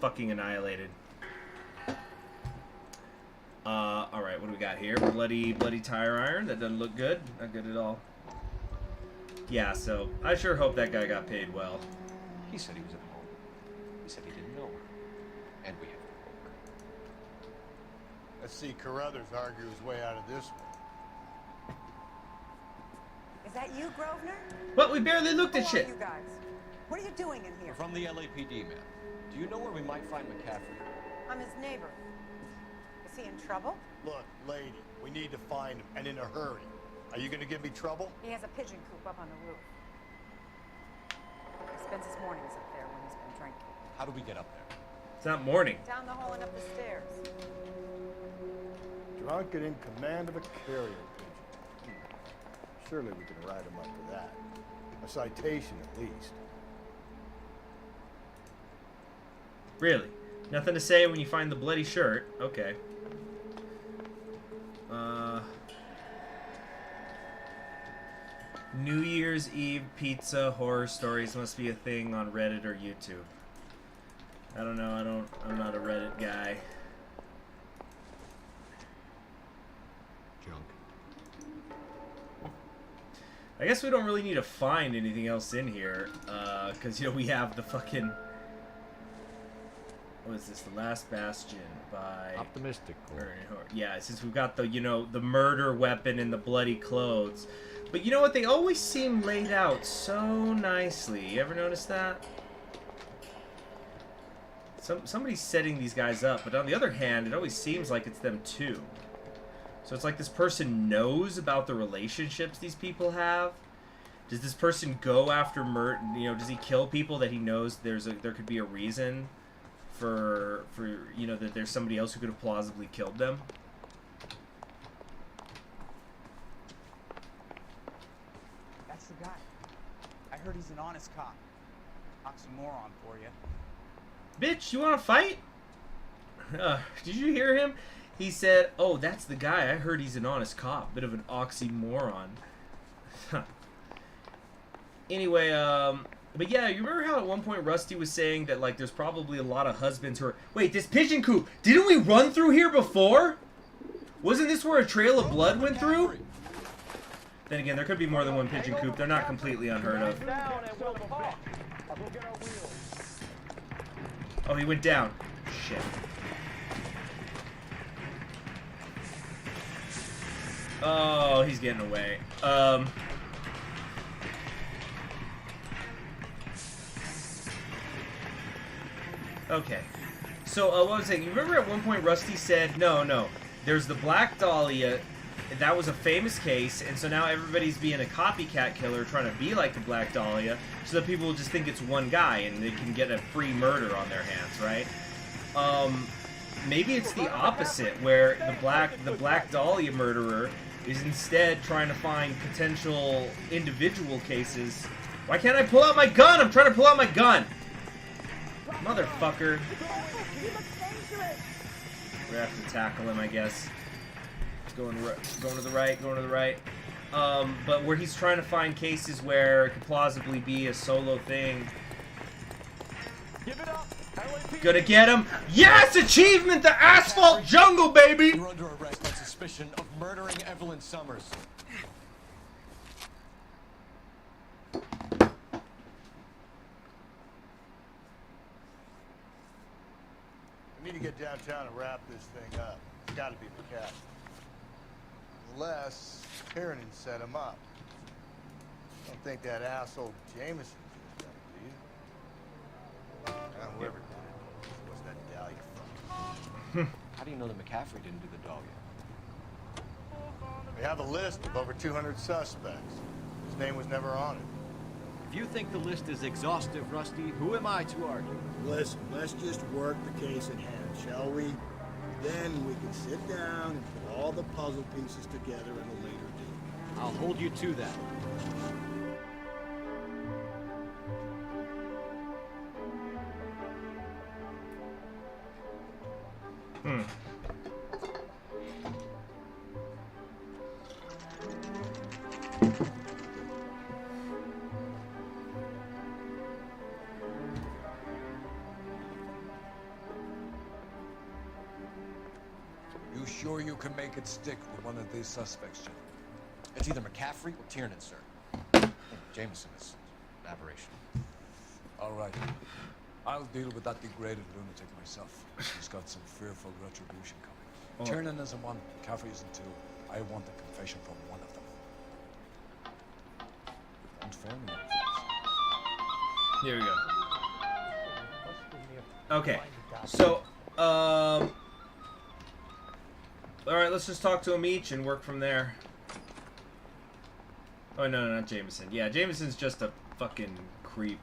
fucking annihilated. Alright, what do we got here? Bloody tire iron. That doesn't look good. Not good at all. Yeah, so I sure hope that guy got paid well. He said he was at home. He said he didn't know her. And we have to work. Let's see Carruthers argue his way out of this one. Is that you, Grosvenor? What? We barely looked at shit. Who are you guys? What are you doing in here? We're from the LAPD, ma'am. Do you know where we might find McCaffrey? I'm his neighbor. Is he in trouble? Look, lady, we need to find him, and in a hurry. Are you gonna give me trouble? He has a pigeon coop up on the roof. He spends his mornings up there when he's been drinking. How do we get up there? It's not morning. Down the hall and up the stairs. Drunk and in command of a carrier pigeon. Surely we can write him up for that. A citation, at least. Really? Nothing to say when you find the bloody shirt. Okay. New Year's Eve pizza horror stories must be a thing on Reddit or YouTube. I don't know. I'm not a Reddit guy. Junk. I guess we don't really need to find anything else in here, because we have the fucking. What is this? The Last Bastion by Optimistic. Yeah, since we've got the the murder weapon and the bloody clothes. But you know what? They always seem laid out so nicely. You ever notice that? Somebody's setting these guys up, but on the other hand, it always seems like it's them too. So it's like this person knows about the relationships these people have. Does this person go after murder? Does he kill people that he knows there could be a reason for that there's somebody else who could have plausibly killed them? That's the guy. I heard he's an honest cop. Oxymoron for you. Bitch, you want to fight? Did you hear him? He said, "Oh, that's the guy. I heard he's an honest cop." Bit of an oxymoron. Anyway, but yeah, you remember how at one point Rusty was saying that, like, there's probably a lot of husbands who are... Wait, this pigeon coop, didn't we run through here before? Wasn't this where a trail of blood went through? Then again, there could be more than one pigeon coop. They're not completely unheard of. Oh, he went down. Shit. Oh, he's getting away. Okay. So, what was I saying? You remember at one point Rusty said, no, there's the Black Dahlia. That was a famous case, and so now everybody's being a copycat killer trying to be like the Black Dahlia, so that people will just think it's one guy and they can get a free murder on their hands, right? Maybe it's the opposite, where the Black Dahlia murderer is instead trying to find potential individual cases. Why can't I pull out my gun? I'm trying to pull out my gun! Motherfucker. We have to tackle him, I guess. Going to the right. But where he's trying to find cases where it could plausibly be a solo thing. Give it up. Gonna get him. Yes! Achievement! The asphalt jungle, baby! You're under arrest on suspicion of murdering Evelyn Summers. We need to get downtown and wrap this thing up. It's got to be McCaffrey. Unless Tiernan set him up. I don't think that asshole Jameson just done it, do you? Whoever did it. What's that Dahlia from? How do you know that McCaffrey didn't do the Dahlia? We have a list of over 200 suspects. His name was never on it. If you think the list is exhaustive, Rusty, who am I to argue? Listen, let's just work the case at hand, shall we? Then we can sit down and put all the puzzle pieces together in a later date. I'll hold you to that. You sure you can make it stick with one of these suspects, Jim? It's either McCaffrey or Tiernan, sir. Jameson is an aberration. All right. I'll deal with that degraded lunatic myself. He's got some fearful retribution coming. Oh. Tiernan isn't one, McCaffrey isn't two. I want a confession from one of them. And fairly, Here we go. Okay. So, alright, let's just talk to them each and work from there. Oh, no, not Jameson. Yeah, Jameson's just a fucking creep.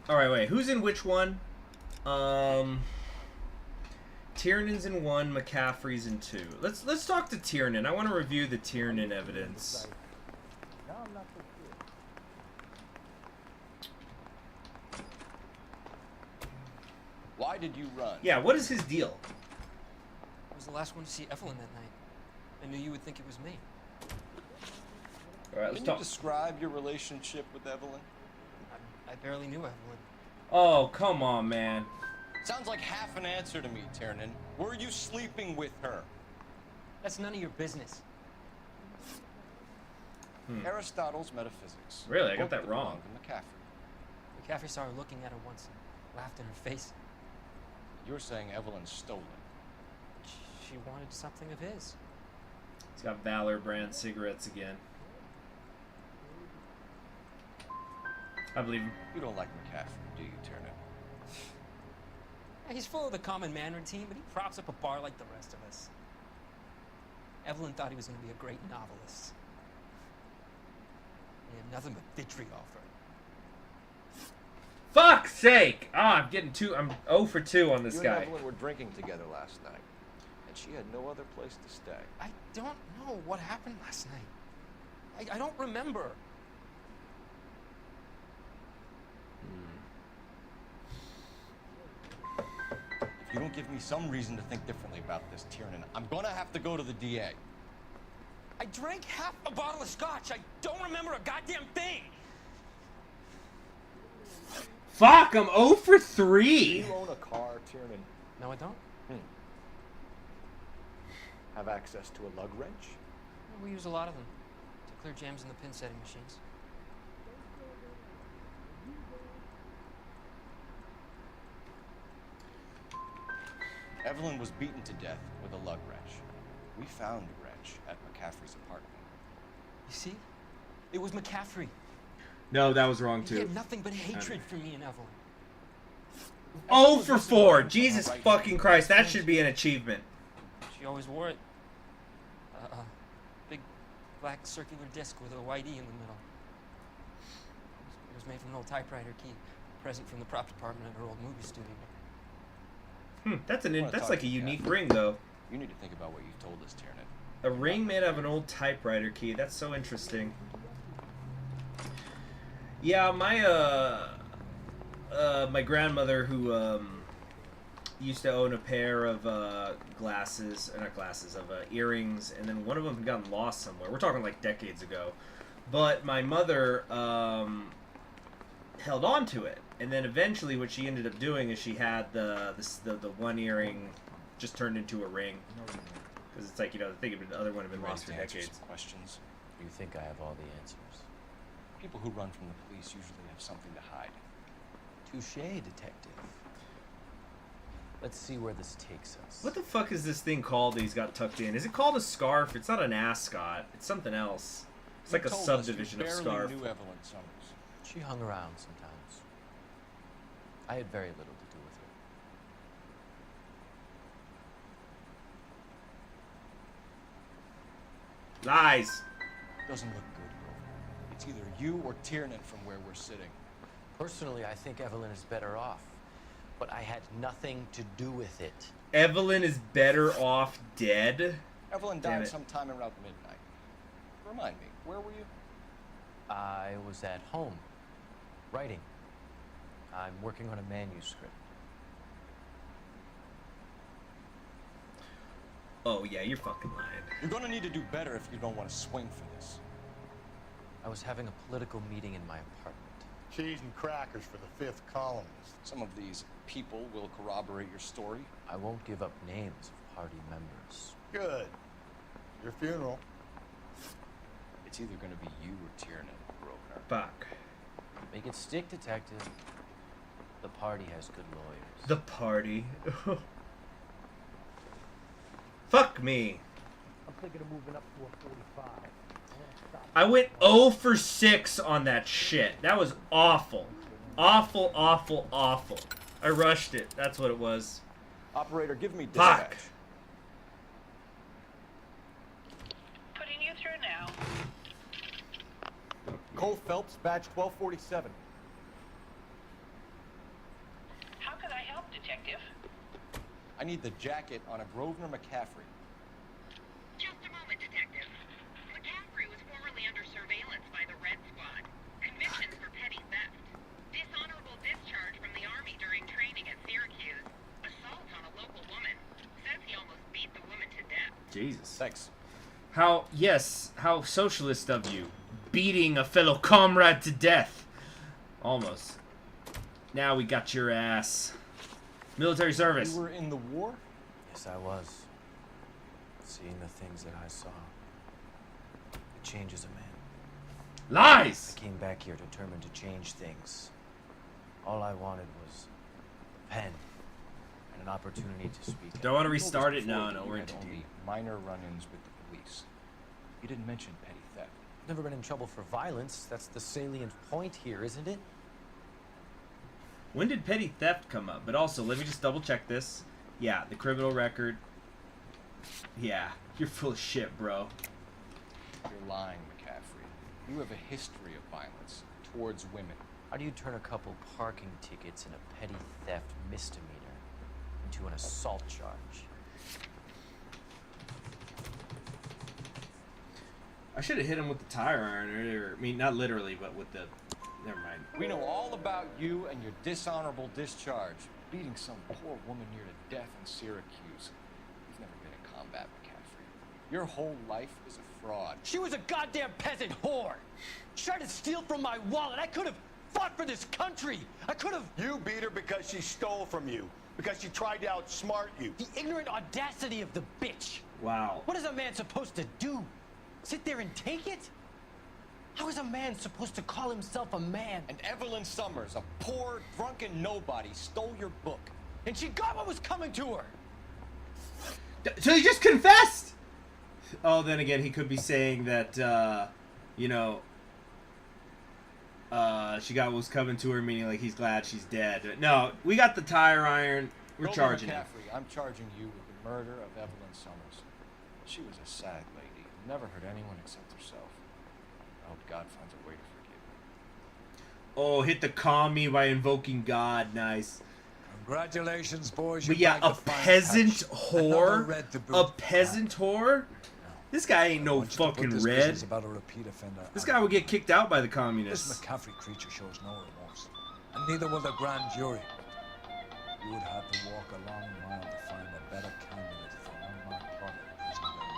Alright, wait. Who's in which one? Tiernan's in one, McCaffrey's in two. Let's talk to Tiernan. I want to review the Tiernan evidence. Why did you run? Yeah, what is his deal? I was the last one to see Evelyn that night. I knew you would think it was me. All right, let's Can talk. you describe your relationship with Evelyn? I barely knew Evelyn. Oh, come on, man. Sounds like half an answer to me, Tiernan. Were you sleeping with her? That's none of your business. Aristotle's metaphysics. Really? I got Both that of them wrong. belong to McCaffrey. McCaffrey saw her looking at her once and laughed in her face. You're saying Evelyn stole it. She wanted something of his. He's got Valor brand cigarettes again. I believe him. You don't like McCaffrey, do you, Tiernan? Yeah, he's full of the common man routine, but he props up a bar like the rest of us. Evelyn thought he was going to be a great novelist. He had nothing but vitriol for it. Fuck's sake! Ah, I'm 0 for 2 on this You guy. and Evelyn were drinking together last night, and she had no other place to stay. I don't know what happened last night. I don't remember. If you don't give me some reason to think differently about this, Tiernan, I'm gonna have to go to the DA. I drank half a bottle of scotch. I don't remember a goddamn thing. Fuck, I'm 0 for 3. Do you own a car, Tiernan? No, I don't. Have access to a lug wrench? We use a lot of them to clear jams in the pin setting machines. Evelyn was beaten to death with a lug wrench. We found the wrench at McCaffrey's apartment. You see? It was McCaffrey. No, that was wrong He too. had nothing but hatred for me and Evelyn. 0 for 4. Jesus fucking Christ, that should be an achievement. She always wore it. Big black circular disc with a white E in the middle. It was made from an old typewriter key, a present from the prop department at her old movie studio. That's like a unique ring though. You need to think about what you've told us, Tiernan. A ring made out of an old typewriter key. That's so interesting. Yeah, my grandmother, who used to own a pair of earrings, and then one of them had gotten lost somewhere. We're talking like decades ago. But my mother held on to it, and then eventually what she ended up doing is she had the one earring just turned into a ring. Because it's like, you know, the other one had been lost for decades. Questions. You think I have all the answers? People who run from the police usually have something to hide. Touché, detective. Let's see where this takes us. What the fuck is this thing called that he's got tucked in? Is it called a scarf? It's not an ascot. It's something else. It's like a subdivision of scarf. Knew Evelyn Summers. She hung around sometimes. I had very little to do with her. Lies. Doesn't look good, Grover. It's either you or Tiernan from where we're sitting. Personally, I think Evelyn is better off. But I had nothing to do with it. Evelyn is better off dead? Evelyn died sometime around midnight. Remind me, where were you? I was at home, writing. I'm working on a manuscript. Oh yeah, you're fucking lying. You're gonna need to do better if you don't want to swing for this. I was having a political meeting in my apartment. Cheese and crackers for the 5th columnist. Some of these people will corroborate your story. I won't give up names of party members. Good. Your funeral. It's either going to be you or Tiernan, Grosvenor. Fuck. Make it stick, detective. The party has good lawyers. The party. Fuck me. I'm thinking of moving up to a 45. I went 0 for 6 on that shit. That was awful. Awful, awful, awful. I rushed it. That's what it was. Operator, give me dispatch. Fuck. Putting you through now. Cole Phelps, badge 1247. How can I help, Detective? I need the jacket on a Grosvenor McCaffrey. Just a moment, Detective. McCaffrey was formerly under surveillance by the Red Squad. Convictions for petty theft. Dishonorable discharge from the Army during training at Syracuse. Assault on a local woman. Says he almost beat the woman to death. Jesus. Thanks. How socialist of you. Beating a fellow comrade to death. Almost. Now we got your ass. Military service. You were in the war? Yes, I was. Seeing the things that I saw. It changes a man. Lies! I came back here determined to change things. All I wanted was a pen and an opportunity to speak. Don't want to restart it? No, You we're had into only deep. minor run-ins with the police. You didn't mention petty theft. Never been in trouble for violence. That's the salient point here, isn't it? When did petty theft come up? But also, let me just double check this. Yeah, the criminal record. Yeah, you're full of shit, bro. You're lying, McCaffrey. You have a history of violence towards women. How do you turn a couple parking tickets and a petty theft misdemeanor into an assault charge? I should have hit him with the tire iron earlier. I mean, not literally, but with the... Never mind. We know all about you and your dishonorable discharge. Beating some poor woman near to death in Syracuse. You've never been in combat, McCaffrey. Your whole life is a fraud. She was a goddamn peasant whore. She tried to steal from my wallet. I could have fought for this country. I could have... You beat her because she stole from you. Because she tried to outsmart you. The ignorant audacity of the bitch. Wow. What is a man supposed to do? Sit there and take it? How is a man supposed to call himself a man? And Evelyn Summers, a poor, drunken nobody, stole your book. And she got what was coming to her. So he just confessed! Oh, then again, he could be saying that, you know, she got what was coming to her, meaning like he's glad she's dead. No, we got the tire iron. We're Grover charging him. McCaffrey, I'm charging you with the murder of Evelyn Summers. She was a sad lady who never hurt anyone except herself. I hope God finds a way to forgive her. Oh, hit the commie by invoking God. Nice. Congratulations, boys. But yeah, a peasant whore? A peasant whore? This guy ain't no fucking red. About a repeat offender. This guy would get kicked out by the communists. This McCaffrey creature shows no remorse. And neither will the grand jury. You would have to walk a long mile to find a better candidate for an unmarked product in prison than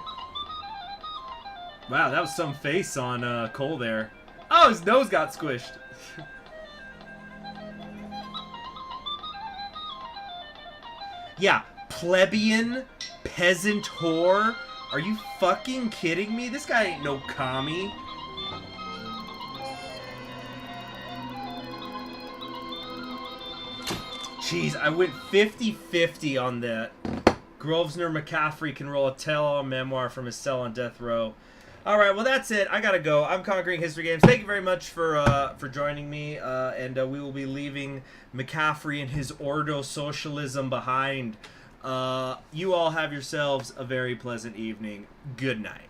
you. Wow, that was some face on Cole there. Oh, his nose got squished. Yeah, plebeian, peasant whore. Are you fucking kidding me? This guy ain't no commie. Jeez, I went 50-50 on that. Grosvenor McCaffrey can roll a tell-all memoir from his cell on death row. All right, well that's it. I gotta go. I'm Conquering History Games. Thank you very much for joining me, and we will be leaving McCaffrey and his Ordo socialism behind. You all have yourselves a very pleasant evening. Good night.